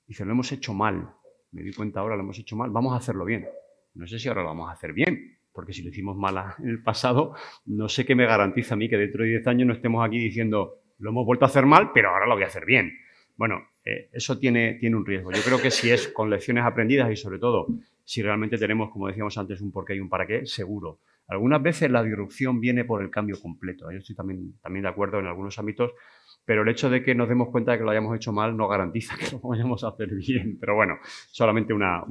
S1: dice, lo hemos hecho mal, me di cuenta ahora, lo hemos hecho mal, vamos a hacerlo bien. No sé si ahora lo vamos a hacer bien, porque si lo hicimos mal en el pasado, no sé qué me garantiza a mí que dentro de 10 años no estemos aquí diciendo, lo hemos vuelto a hacer mal, pero ahora lo voy a hacer bien. Bueno, eso tiene un riesgo. Yo creo que si es con lecciones aprendidas y, sobre todo, si realmente tenemos, como decíamos antes, un porqué y un para qué, seguro. Algunas veces la disrupción viene por el cambio completo. Yo estoy también de acuerdo en algunos ámbitos, pero el hecho de que nos demos cuenta de que lo hayamos hecho mal no garantiza que lo vayamos a hacer bien. Pero bueno, solamente una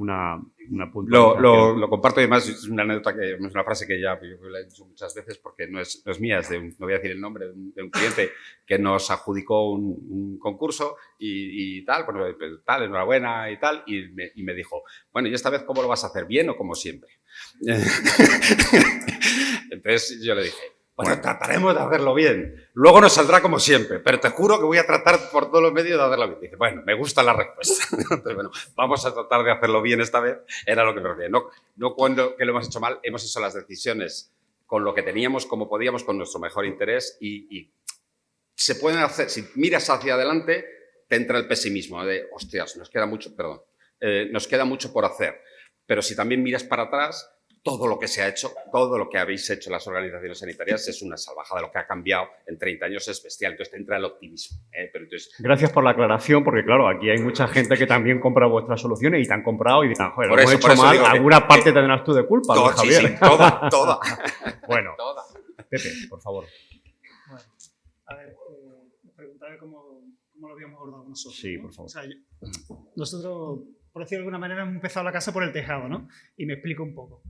S1: puntualización.
S4: Lo comparto, y además es una anécdota, que es una frase que ya yo la he dicho muchas veces porque no es mía, es no voy a decir el nombre, de un cliente que nos adjudicó un concurso y tal, bueno, pues, tal, enhorabuena y tal, y me dijo, bueno, ¿y esta vez cómo lo vas a hacer? ¿Bien o como siempre? Entonces yo le dije, Bueno, trataremos de hacerlo bien. Luego nos saldrá como siempre, pero te juro que voy a tratar por todos los medios de hacerlo bien. Dice, bueno, me gusta la respuesta. Entonces, bueno, vamos a tratar de hacerlo bien esta vez. Era lo que me refería. No cuando que lo hemos hecho mal, hemos hecho las decisiones con lo que teníamos, como podíamos, con nuestro mejor interés y se pueden hacer, si miras hacia adelante, te entra el pesimismo de, hostias, nos queda mucho por hacer. Pero si también miras para atrás, todo lo que se ha hecho, todo lo que habéis hecho las organizaciones sanitarias es una salvajada. Lo que ha cambiado en 30 años es bestial. Entonces te entra el optimismo. Pero entonces,
S1: gracias por la aclaración, porque claro, aquí hay mucha gente que también compra vuestras soluciones y te han comprado y dirán, joder, lo hemos hecho mal, alguna parte tendrás tú de culpa, ¿no, Javier?
S4: Sí, toda.
S1: Bueno,
S4: Toda.
S1: Pepe, por favor.
S5: Bueno, a ver, preguntarle cómo lo habíamos abordado nosotros.
S1: Sí,
S5: ¿no?
S1: por favor.
S5: O sea, nosotros, por decirlo de alguna manera, hemos empezado la casa por el tejado, ¿no? Y me explico un poco.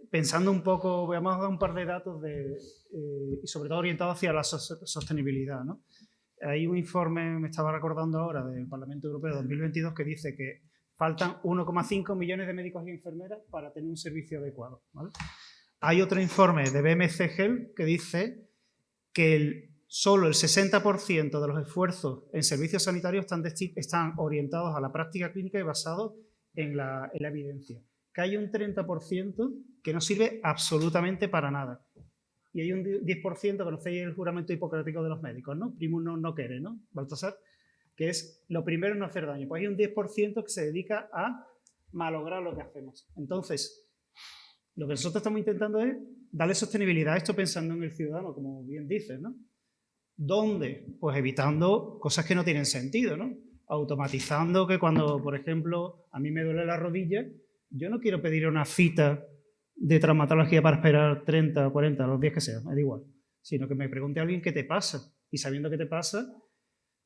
S5: Pensando un poco, vamos a dar un par de datos y sobre todo orientados hacia la sostenibilidad, ¿no? Hay un informe, me estaba recordando ahora, del Parlamento Europeo de 2022 que dice que faltan 1,5 millones de médicos y enfermeras para tener un servicio adecuado, ¿vale? Hay otro informe de BMC Health que dice que solo el 60% de los esfuerzos en servicios sanitarios están orientados a la práctica clínica y basados en la evidencia. Que hay un 30% que no sirve absolutamente para nada. Y hay un 10%, conocéis el juramento hipocrático de los médicos, ¿no? Primus non nocere, ¿no? Baltasar, que es lo primero en no hacer daño. Pues hay un 10% que se dedica a malograr lo que hacemos. Entonces, lo que nosotros estamos intentando es darle sostenibilidad a esto pensando en el ciudadano, como bien dices, ¿no? ¿Dónde? Pues evitando cosas que no tienen sentido, ¿no? Automatizando que cuando, por ejemplo, a mí me duele la rodilla, yo no quiero pedir una cita de traumatología para esperar 30 o 40, los días que sea, me da igual, sino que me pregunte a alguien qué te pasa y sabiendo qué te pasa,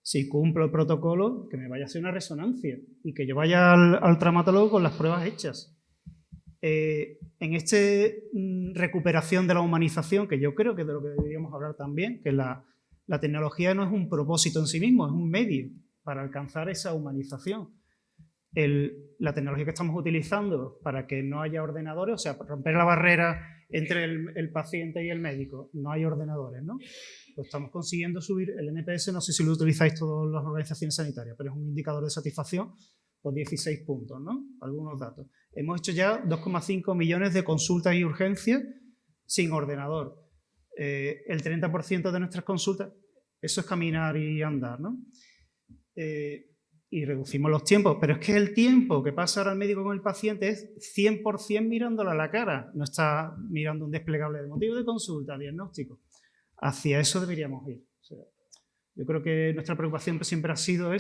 S5: si cumplo el protocolo, que me vaya a hacer una resonancia y que yo vaya al traumatólogo con las pruebas hechas. En esta recuperación de la humanización, que yo creo que es de lo que deberíamos hablar también, que la tecnología no es un propósito en sí mismo, es un medio para alcanzar esa humanización. La tecnología que estamos utilizando para que no haya ordenadores, o sea, romper la barrera entre el paciente y el médico, no hay ordenadores, ¿no? Pues estamos consiguiendo subir el NPS, no sé si lo utilizáis todas las organizaciones sanitarias, pero es un indicador de satisfacción por 16 puntos, ¿no? Algunos datos. Hemos hecho ya 2,5 millones de consultas y urgencias sin ordenador. El 30% de nuestras consultas, eso es caminar y andar, ¿no? Y reducimos los tiempos, pero es que el tiempo que pasa ahora el médico con el paciente es 100% mirándole a la cara, no está mirando un desplegable de motivo de consulta, diagnóstico. Hacia eso deberíamos ir. O sea, yo creo que nuestra preocupación siempre ha sido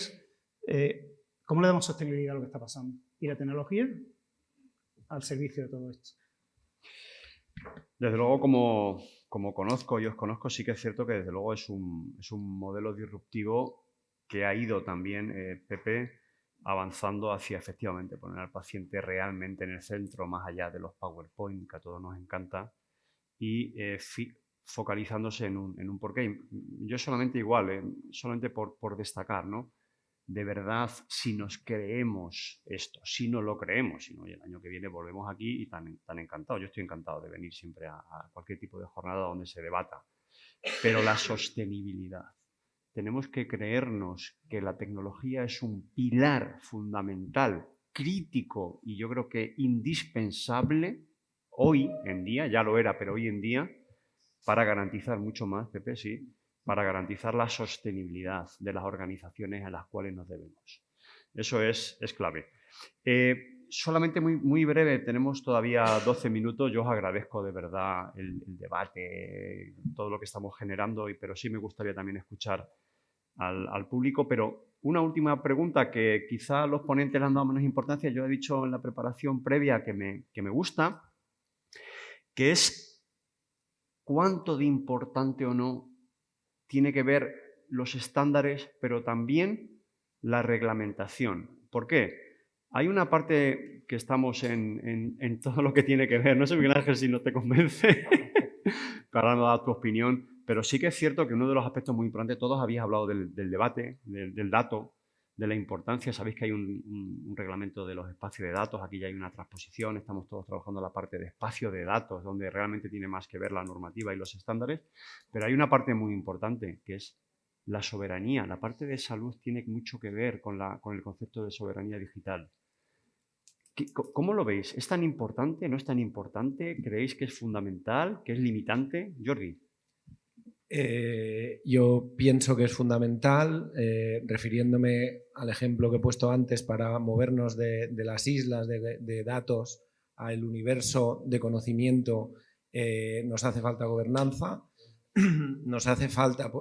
S5: cómo le damos sostenibilidad a lo que está pasando y la tecnología al servicio de todo esto.
S1: Desde luego, como conozco y os conozco, sí que es cierto que desde luego es un modelo disruptivo que ha ido también, Pepe, avanzando hacia efectivamente poner al paciente realmente en el centro, más allá de los PowerPoint, que a todos nos encanta, y focalizándose en un porqué. Yo solamente solamente por destacar, ¿no? De verdad, si nos creemos esto, si no lo creemos, si no, el año que viene volvemos aquí y tan encantados. Yo estoy encantado de venir siempre a cualquier tipo de jornada donde se debata. Pero la sostenibilidad. Tenemos que creernos que la tecnología es un pilar fundamental, crítico y yo creo que indispensable hoy en día, ya lo era, pero hoy en día, para garantizar mucho más, Pepe, sí, para garantizar la sostenibilidad de las organizaciones a las cuales nos debemos. Eso es clave. Solamente muy breve, tenemos todavía 12 minutos. Yo os agradezco de verdad el debate, todo lo que estamos generando, pero sí me gustaría también escuchar al público. Pero una última pregunta que quizá los ponentes le han dado menos importancia. Yo he dicho en la preparación previa que me gusta, que es cuánto de importante o no tiene que ver los estándares, pero también la reglamentación. ¿Por qué? Hay una parte que estamos en todo lo que tiene que ver, no sé, Miguel Ángel, si no te convence, para no dar tu opinión, pero sí que es cierto que uno de los aspectos muy importantes, todos habéis hablado del debate, del dato, de la importancia. Sabéis que hay un reglamento de los espacios de datos, aquí ya hay una transposición, estamos todos trabajando en la parte de espacio de datos, donde realmente tiene más que ver la normativa y los estándares, pero hay una parte muy importante, que es la soberanía. La parte de salud tiene mucho que ver con el concepto de soberanía digital. ¿Cómo lo veis? ¿Es tan importante? ¿No es tan importante? ¿Creéis que es fundamental? ¿Que es limitante? Jordi.
S2: Yo pienso que es fundamental, refiriéndome al ejemplo que he puesto antes para movernos de las islas de datos al universo de conocimiento. Nos hace falta gobernanza, nos hace falta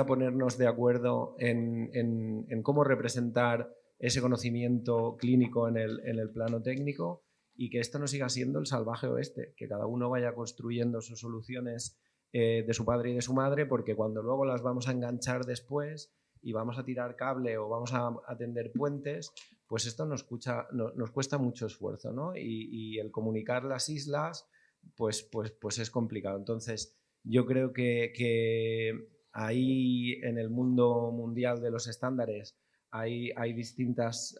S2: ponernos de acuerdo en cómo representar ese conocimiento clínico en el plano técnico, y que esto no siga siendo el salvaje oeste, que cada uno vaya construyendo sus soluciones de su padre y de su madre, porque cuando luego las vamos a enganchar después y vamos a tirar cable o vamos a tender puentes, pues esto nos cuesta mucho esfuerzo, ¿no? Y el comunicar las islas pues es complicado. Entonces yo creo que ahí en el mundo mundial de los estándares hay distintas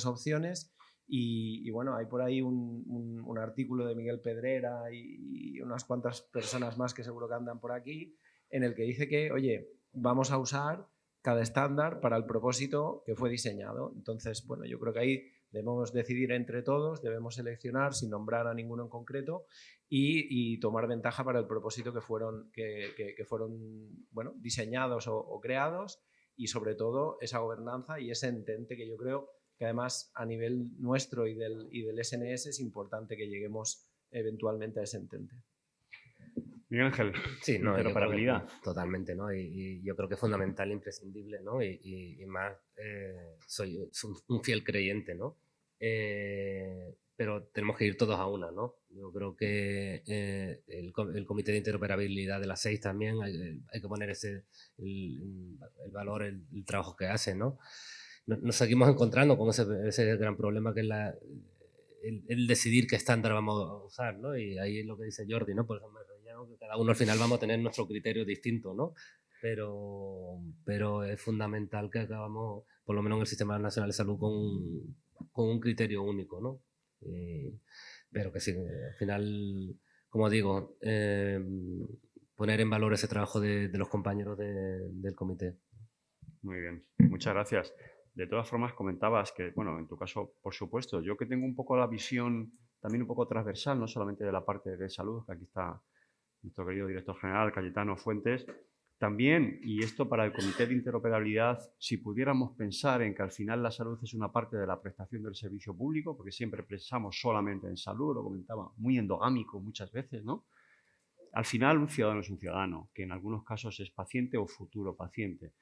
S2: opciones. Y bueno, hay por ahí un artículo de Miguel Pedrera y unas cuantas personas más que seguro que andan por aquí, en el que dice que, oye, vamos a usar cada estándar para el propósito que fue diseñado. Entonces, bueno, yo creo que ahí debemos decidir entre todos, debemos seleccionar sin nombrar a ninguno en concreto y tomar ventaja para el propósito que fueron bueno, diseñados o creados, y sobre todo esa gobernanza y ese entente que yo creo que además a nivel nuestro y del SNS es importante que lleguemos eventualmente a ese entente.
S1: Miguel Ángel,
S3: sí, no,
S1: interoperabilidad.
S3: Totalmente, ¿no? Y yo creo que es fundamental, imprescindible, ¿no? Y más, soy un fiel creyente, ¿no? Pero tenemos que ir todos a una, ¿no? Yo creo que el Comité de Interoperabilidad de la 6 también hay que poner el valor, el trabajo que hace, ¿no? Nos seguimos encontrando con ese gran problema que es el decidir qué estándar vamos a usar, ¿no? Y ahí es lo que dice Jordi, ¿no? Por eso me reño que cada uno al final vamos a tener nuestro criterio distinto, ¿no? Pero es fundamental que acabamos, por lo menos en el Sistema Nacional de Salud, con un criterio único, ¿no? Pero que sí, al final, como digo, poner en valor ese trabajo de los compañeros del comité.
S1: Muy bien, muchas gracias. De todas formas, comentabas que, bueno, en tu caso, por supuesto, yo que tengo un poco la visión también un poco transversal, no solamente de la parte de salud, que aquí está nuestro querido director general, Cayetano Fuentes, también, y esto para el Comité de Interoperabilidad, si pudiéramos pensar en que al final la salud es una parte de la prestación del servicio público, porque siempre pensamos solamente en salud, lo comentaba, muy endogámico muchas veces, ¿no? Al final, un ciudadano es un ciudadano, que en algunos casos es paciente o futuro paciente.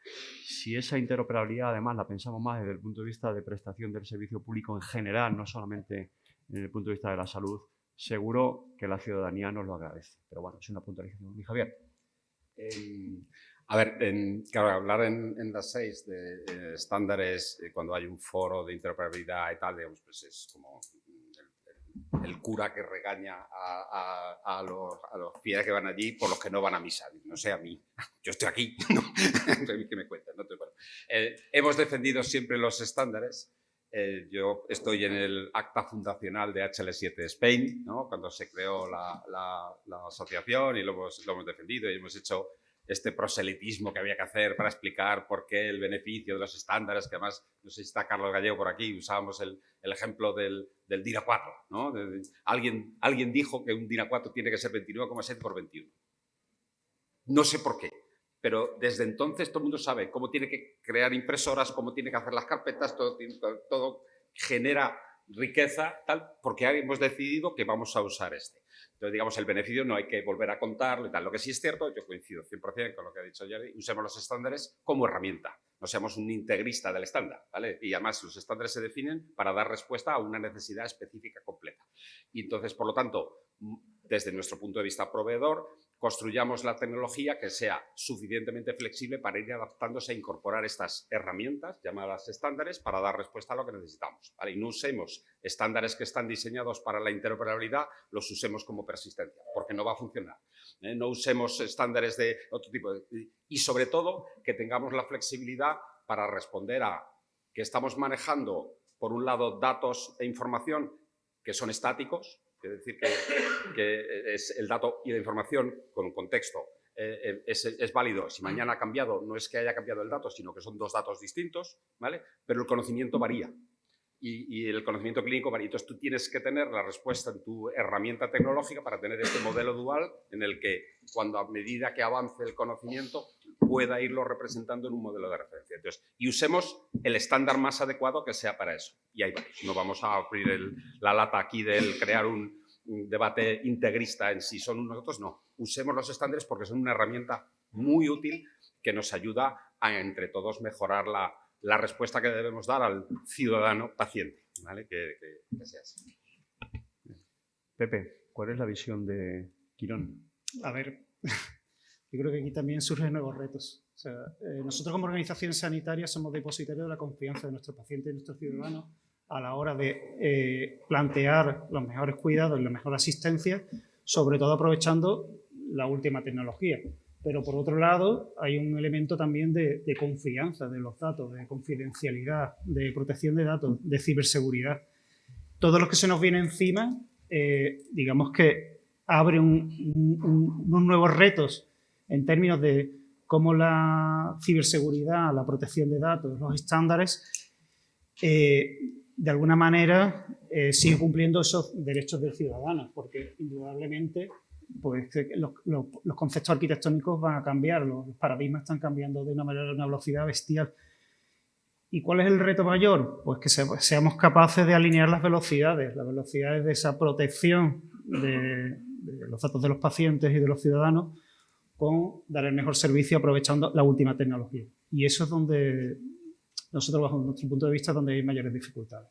S1: Si esa interoperabilidad, además, la pensamos más desde el punto de vista de prestación del servicio público en general, no solamente desde el punto de vista de la salud, seguro que la ciudadanía nos lo agradece. Pero bueno, es una puntualización. ¿Y Javier?
S4: A ver, claro, hablar en las 6 de estándares, cuando hay un foro de interoperabilidad y tal, digamos, pues es como el cura que regaña a los fieles que van allí por los que no van a misa. No sé, a mí, yo estoy aquí, ¿no? ¿Qué me cuentan? ¿No? Entonces, bueno, hemos defendido siempre los estándares. Yo estoy en el acta fundacional de HL7 Spain, ¿no? Cuando se creó la asociación, y lo hemos defendido y hemos hecho este proselitismo que había que hacer para explicar por qué el beneficio de los estándares, que además, no sé si está Carlos Gallego por aquí, usábamos el ejemplo del DIN A4, ¿no? Alguien dijo que un DIN A4 tiene que ser 29,7 por 21. No sé por qué, pero desde entonces todo el mundo sabe cómo tiene que crear impresoras, cómo tiene que hacer las carpetas, todo genera riqueza, tal, porque hemos decidido que vamos a usar este. Entonces, digamos, el beneficio no hay que volver a contarlo y tal. Lo que sí es cierto, yo coincido 100% con lo que ha dicho Jerry, usemos los estándares como herramienta. No seamos un integrista del estándar, ¿vale? Y además los estándares se definen para dar respuesta a una necesidad específica completa. Y entonces, por lo tanto, desde nuestro punto de vista proveedor, construyamos la tecnología que sea suficientemente flexible para ir adaptándose a incorporar estas herramientas llamadas estándares para dar respuesta a lo que necesitamos, ¿vale? Y no usemos estándares que están diseñados para la interoperabilidad, los usemos como persistencia. ¿Por porque no va a funcionar. No usemos estándares de otro tipo. Y sobre todo, que tengamos la flexibilidad para responder a que estamos manejando, por un lado, datos e información que son estáticos, es decir, que es el dato y la información con un contexto es válido. Si mañana ha cambiado, no es que haya cambiado el dato, sino que son dos datos distintos, ¿vale? Pero el conocimiento varía. Y el conocimiento clínico varía. Entonces, tú tienes que tener la respuesta en tu herramienta tecnológica para tener este modelo dual en el que, cuando a medida que avance el conocimiento, pueda irlo representando en un modelo de referencia. Entonces, y usemos el estándar más adecuado que sea para eso. Y ahí vamos. No vamos a abrir la lata aquí del crear un debate integrista en si son unos otros. No. Usemos los estándares porque son una herramienta muy útil que nos ayuda a, entre todos, mejorar la respuesta que debemos dar al ciudadano paciente, ¿vale? Que sea así.
S1: Pepe, ¿cuál es la visión de Quirón?
S5: A ver, yo creo que aquí también surgen nuevos retos. O sea, nosotros como organización sanitaria somos depositarios de la confianza de nuestros pacientes y nuestros ciudadanos a la hora de plantear los mejores cuidados y la mejor asistencia, sobre todo aprovechando la última tecnología. Pero por otro lado, hay un elemento también de confianza de los datos, de confidencialidad, de protección de datos, de ciberseguridad. Todo lo que se nos viene encima, digamos que abre unos nuevos retos en términos de cómo la ciberseguridad, la protección de datos, los estándares, de alguna manera sigue cumpliendo esos derechos del ciudadano, porque indudablemente pues los conceptos arquitectónicos van a cambiar, los paradigmas están cambiando de una velocidad bestial. ¿Y cuál es el reto mayor? Pues que seamos capaces de alinear las velocidades de esa protección de los datos de los pacientes y de los ciudadanos con dar el mejor servicio aprovechando la última tecnología. Y eso es donde nosotros, bajo nuestro punto de vista, donde hay mayores dificultades.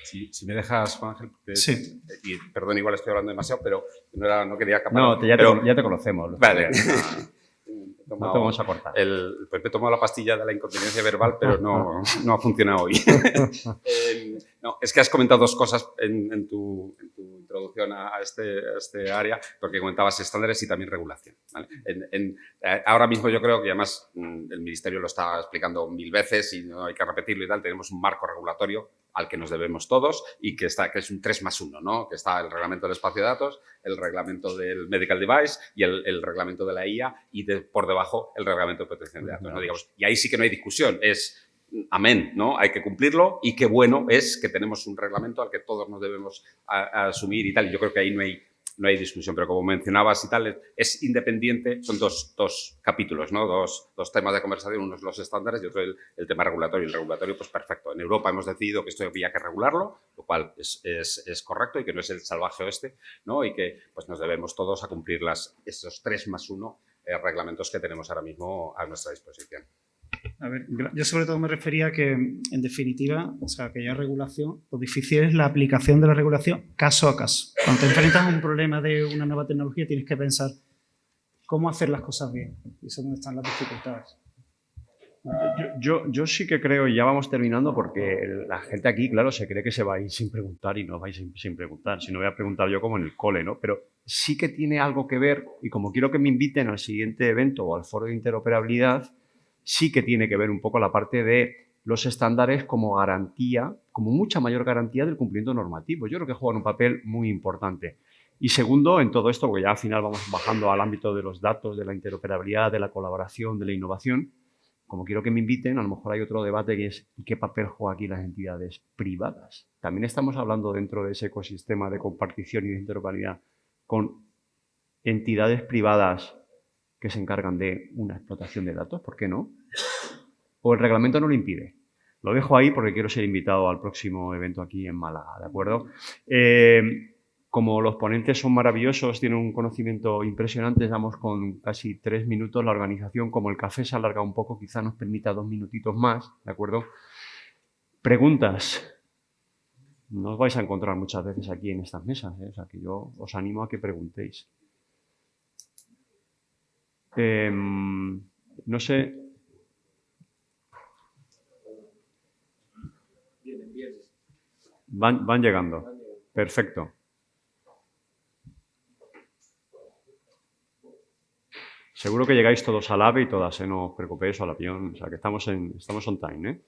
S4: Si me dejas, Juan Ángel,
S5: sí.
S4: Y perdón, igual estoy hablando demasiado, pero no quería acabar.
S1: No, ya te conocemos.
S4: Vale.
S1: No te vamos a cortar.
S4: Pues me he tomado la pastilla de la incontinencia verbal, pero no ha funcionado hoy. No, es que has comentado dos cosas en tu introducción a este área, porque comentabas estándares y también regulación, ¿vale? Ahora mismo yo creo que, además, el Ministerio lo está explicando 1000 veces y no hay que repetirlo y tal, tenemos un marco regulatorio al que nos debemos todos y que es un 3+1, ¿no? Que está el reglamento del espacio de datos, el reglamento del medical device y el reglamento de la IA y por debajo el reglamento de protección de datos, ¿no? Digamos, y ahí sí que no hay discusión, es amén, ¿no? Hay que cumplirlo y qué bueno es que tenemos un reglamento al que todos nos debemos asumir y tal. Y yo creo que ahí no hay discusión, pero como mencionabas y tal, es independiente, son dos capítulos, ¿no? Dos temas de conversación, uno es los estándares y otro el tema regulatorio. El regulatorio, pues perfecto. En Europa hemos decidido que esto había que regularlo, lo cual es correcto y que no es el salvaje oeste, ¿no? Y que pues nos debemos todos a cumplir esos 3+1 reglamentos que tenemos ahora mismo a nuestra disposición.
S5: A ver, yo sobre todo me refería a que, en definitiva, o sea, que haya regulación, lo difícil es la aplicación de la regulación caso a caso. Cuando te enfrentas a un problema de una nueva tecnología, tienes que pensar cómo hacer las cosas bien. Y eso es donde están las dificultades.
S1: Yo sí que creo, y ya vamos terminando, porque la gente aquí, claro, se cree que se va a ir sin preguntar y no vais sin preguntar. Si no, voy a preguntar yo como en el cole, ¿no? Pero sí que tiene algo que ver, y como quiero que me inviten al siguiente evento o al foro de interoperabilidad, sí que tiene que ver un poco la parte de los estándares como garantía, como mucha mayor garantía del cumplimiento normativo. Yo creo que juegan un papel muy importante. Y segundo, en todo esto, porque ya al final vamos bajando al ámbito de los datos, de la interoperabilidad, de la colaboración, de la innovación, como quiero que me inviten, a lo mejor hay otro debate que es ¿qué papel juegan aquí las entidades privadas? También estamos hablando dentro de ese ecosistema de compartición y de interoperabilidad con entidades privadas que se encargan de una explotación de datos, ¿por qué no? ¿O el reglamento no lo impide? Lo dejo ahí porque quiero ser invitado al próximo evento aquí en Málaga, ¿de acuerdo? Como los ponentes son maravillosos, tienen un conocimiento impresionante, estamos con casi 3 minutos, la organización, como el café se alarga un poco, quizá nos permita 2 minutitos más, ¿de acuerdo? Preguntas. No os vais a encontrar muchas veces aquí en estas mesas, ¿eh? O sea, que yo os animo a que preguntéis. No sé. Van llegando. Perfecto. Seguro que llegáis todos al AVE y todas, no os preocupéis, o al avión. O sea, que estamos on time, ¿eh?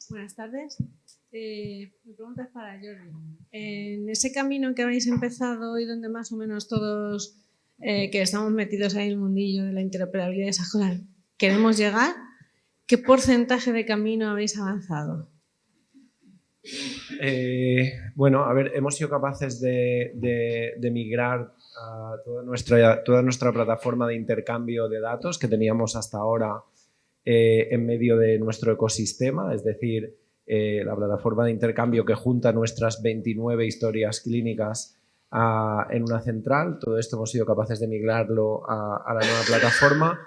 S6: Buenas tardes. Mi pregunta es para Jordi. En ese camino que habéis empezado y donde más o menos todos que estamos metidos ahí en el mundillo de la interoperabilidad y esas cosas queremos llegar, ¿qué porcentaje de camino habéis avanzado?
S2: Bueno, a ver, hemos sido capaces de migrar a toda nuestra plataforma de intercambio de datos que teníamos hasta ahora en medio de nuestro ecosistema, es decir, la plataforma de intercambio que junta nuestras 29 historias clínicas en una central. Todo esto hemos sido capaces de migrarlo a la nueva plataforma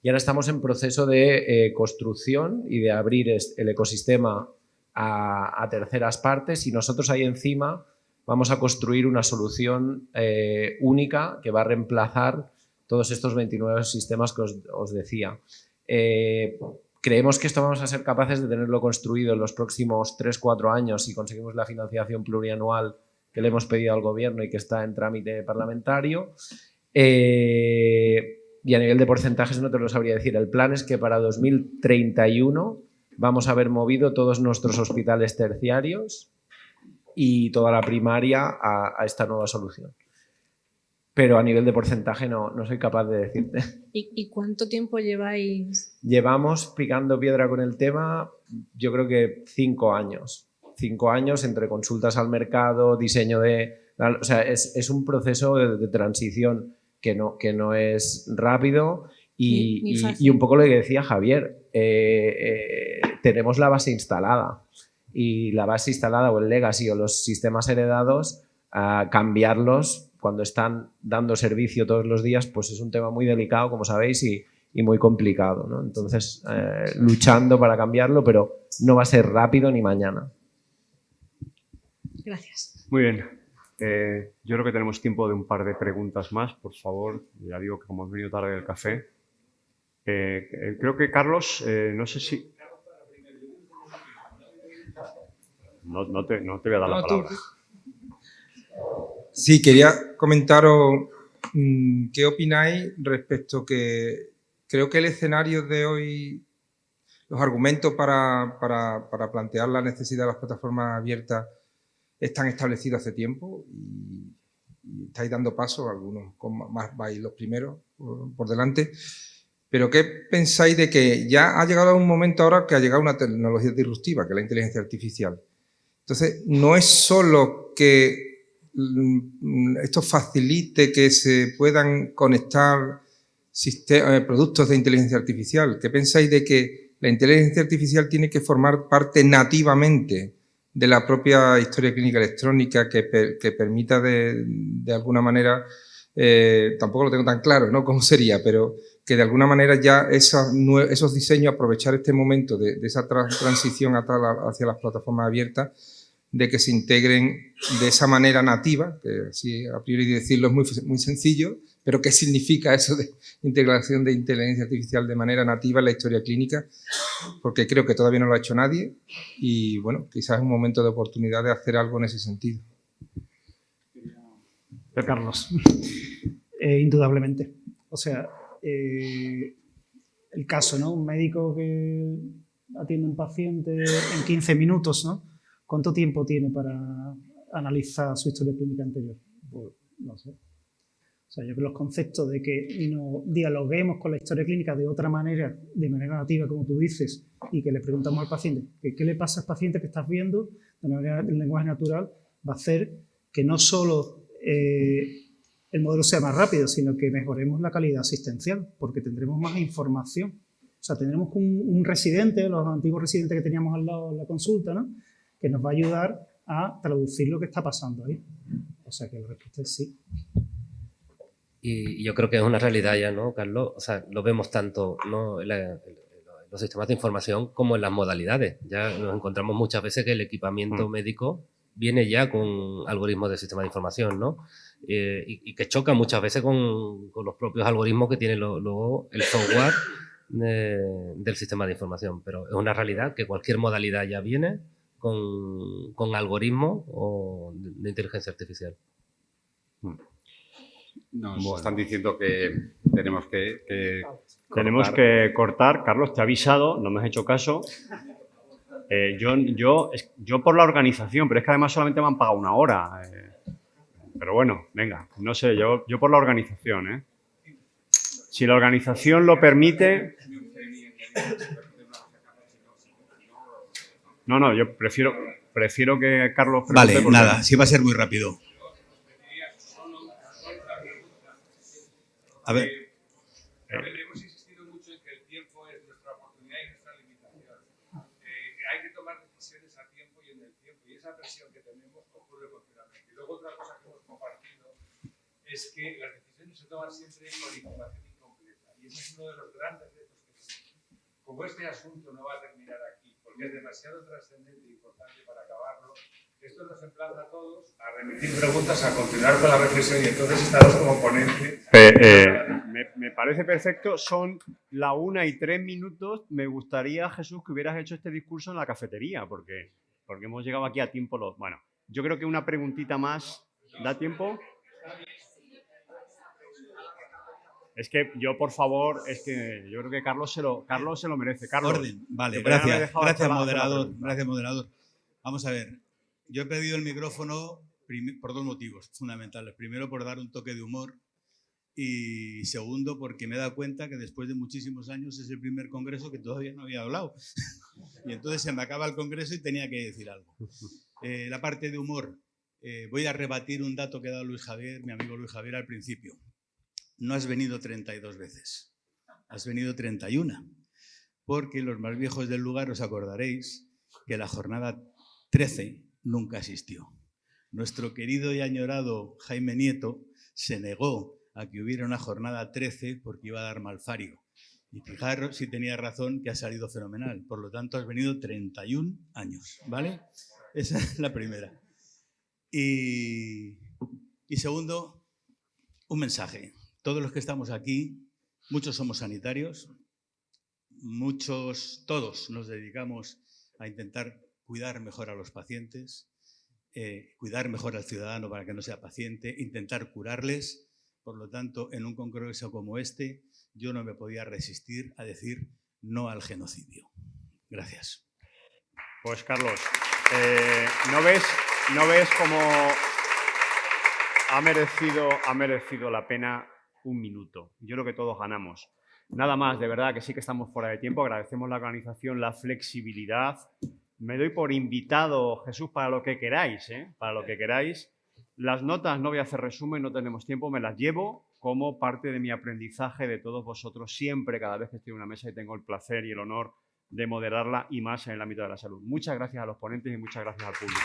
S2: y ahora estamos en proceso de construcción y de abrir el ecosistema a terceras partes, y nosotros ahí encima vamos a construir una solución única que va a reemplazar todos estos 29 sistemas que os decía. Creemos que esto vamos a ser capaces de tenerlo construido en los próximos 3-4 años si conseguimos la financiación plurianual que le hemos pedido al Gobierno y que está en trámite parlamentario. Y a nivel de porcentajes no te lo sabría decir. El plan es que para 2031 vamos a haber movido todos nuestros hospitales terciarios y toda la primaria a esta nueva solución. Pero a nivel de porcentaje no soy capaz de decirte.
S6: ¿Y cuánto tiempo lleváis?
S2: Llevamos picando piedra con el tema, yo creo que 5 años. 5 años entre consultas al mercado, diseño de... O sea, es un proceso de transición que no es rápido y un poco lo que decía Javier. Tenemos la base instalada y la base instalada o el legacy o los sistemas heredados, cambiarlos cuando están dando servicio todos los días, pues es un tema muy delicado, como sabéis, y muy complicado, ¿no? Entonces, luchando para cambiarlo, pero no va a ser rápido ni mañana.
S6: Gracias.
S1: Muy bien. Yo creo que tenemos tiempo de un par de preguntas más, por favor. Ya digo que como hemos venido tarde del café. Creo que Carlos, no sé si... No te voy a dar la palabra.
S7: Sí, quería comentaros qué opináis respecto que creo que el escenario de hoy, los argumentos para plantear la necesidad de las plataformas abiertas están establecidos hace tiempo y estáis dando paso, algunos con más vais los primeros por delante. Pero ¿qué pensáis de que ya ha llegado un momento ahora que ha llegado una tecnología disruptiva, que es la inteligencia artificial? Entonces, no es solo que esto facilite que se puedan conectar productos de inteligencia artificial. ¿Qué pensáis de que la inteligencia artificial tiene que formar parte nativamente de la propia historia clínica electrónica que permita de alguna manera, tampoco lo tengo tan claro, ¿no?, cómo sería, pero que de alguna manera ya esos diseños, aprovechar este momento de esa transición hacia las plataformas abiertas, de que se integren de esa manera nativa, que así a priori decirlo es muy sencillo, pero ¿qué significa eso de integración de inteligencia artificial de manera nativa en la historia clínica? Porque creo que todavía no lo ha hecho nadie y, bueno, quizás es un momento de oportunidad de hacer algo en ese sentido.
S5: Carlos, indudablemente. O sea, el caso, ¿no? Un médico que atiende a un paciente en 15 minutos, ¿no? ¿Cuánto tiempo tiene para analizar su historia clínica anterior? Pues no sé. O sea, yo creo que los conceptos de que no dialoguemos con la historia clínica de otra manera, de manera nativa, como tú dices, y que le preguntamos al paciente qué le pasa al paciente que estás viendo de manera del lenguaje natural, va a hacer que no solo el modelo sea más rápido, sino que mejoremos la calidad asistencial, porque tendremos más información. O sea, tendremos un residente, los antiguos residentes que teníamos al lado en la consulta, ¿no?, que nos va a ayudar a traducir lo que está pasando ahí. O sea, que la respuesta es sí.
S3: Y yo creo que es una realidad ya, ¿no, Carlos? O sea, lo vemos tanto, ¿no?, en los sistemas de información como en las modalidades. Ya nos encontramos muchas veces que el equipamiento médico viene ya con algoritmos de sistema de información, ¿no? Y que choca muchas veces con los propios algoritmos que tiene luego el software del sistema de información. Pero es una realidad que cualquier modalidad ya viene con algoritmos o de inteligencia artificial.
S4: Nos están diciendo que tenemos que
S1: Tenemos que cortar. Carlos, te he avisado, no me has hecho caso. Yo por la organización, pero es que además solamente me han pagado 1 hora. Pero bueno, venga, no sé, yo por la organización, ¿eh? Si la organización lo permite... No, yo prefiero que Carlos...
S8: Vale, nada, sí va a ser muy rápido. A ver.
S7: Hemos insistido mucho en que el tiempo es nuestra oportunidad y nuestra limitación. Hay que tomar decisiones a tiempo y en el tiempo, y esa presión que tenemos ocurre continuamente. Y luego otra cosa que hemos compartido es que las decisiones se toman siempre con información incompleta. Y ese es uno de los grandes retos que tenemos. Como este asunto no va a terminar aquí, porque es demasiado trascendente e importante para acabarlo, esto nos emplaza a todos a remitir preguntas, a continuar con la reflexión y entonces estaros como ponente.
S1: Me parece perfecto. Son la 1:03. Me gustaría, Jesús, que hubieras hecho este discurso en la cafetería, porque hemos llegado aquí a tiempo. Bueno, yo creo que una preguntita más. ¿Da tiempo? Es que yo, por favor, yo creo que Carlos se lo merece. Carlos,
S8: Orden. Vale, gracias. Gracias, moderador. Gracias, moderador. Vamos a ver. Yo he pedido el micrófono por 2 motivos fundamentales. Primero, por dar un toque de humor. Y segundo, porque me he dado cuenta que después de muchísimos años es el primer congreso que todavía no había hablado. Y entonces se me acaba el congreso y tenía que decir algo. La parte de humor. Voy a rebatir un dato que ha dado Luis Javier, mi amigo Luis Javier, al principio. No has venido 32 veces. Has venido 31. Porque los más viejos del lugar os acordaréis que la jornada 13 nunca asistió. Nuestro querido y añorado Jaime Nieto se negó a que hubiera una jornada 13 porque iba a dar malfario. Y fijaros si tenía razón, que ha salido fenomenal. Por lo tanto, has venido 31 años, ¿vale? Esa es la primera. Y segundo, un mensaje. Todos los que estamos aquí, muchos somos sanitarios, todos nos dedicamos a intentar cuidar mejor a los pacientes, cuidar mejor al ciudadano para que no sea paciente, intentar curarles. Por lo tanto, en un congreso como este, yo no me podía resistir a decir no al genocidio. Gracias.
S1: Pues, Carlos, ¿no ves cómo ha merecido la pena 1 minuto? Yo creo que todos ganamos. Nada más, de verdad que sí que estamos fuera de tiempo. Agradecemos la organización, la flexibilidad. Me doy por invitado, Jesús, para lo que queráis, para lo que queráis. Las notas, no voy a hacer resumen, no tenemos tiempo, me las llevo como parte de mi aprendizaje de todos vosotros siempre, cada vez que estoy en una mesa y tengo el placer y el honor de moderarla y más en el ámbito de la salud. Muchas gracias a los ponentes y muchas gracias al público.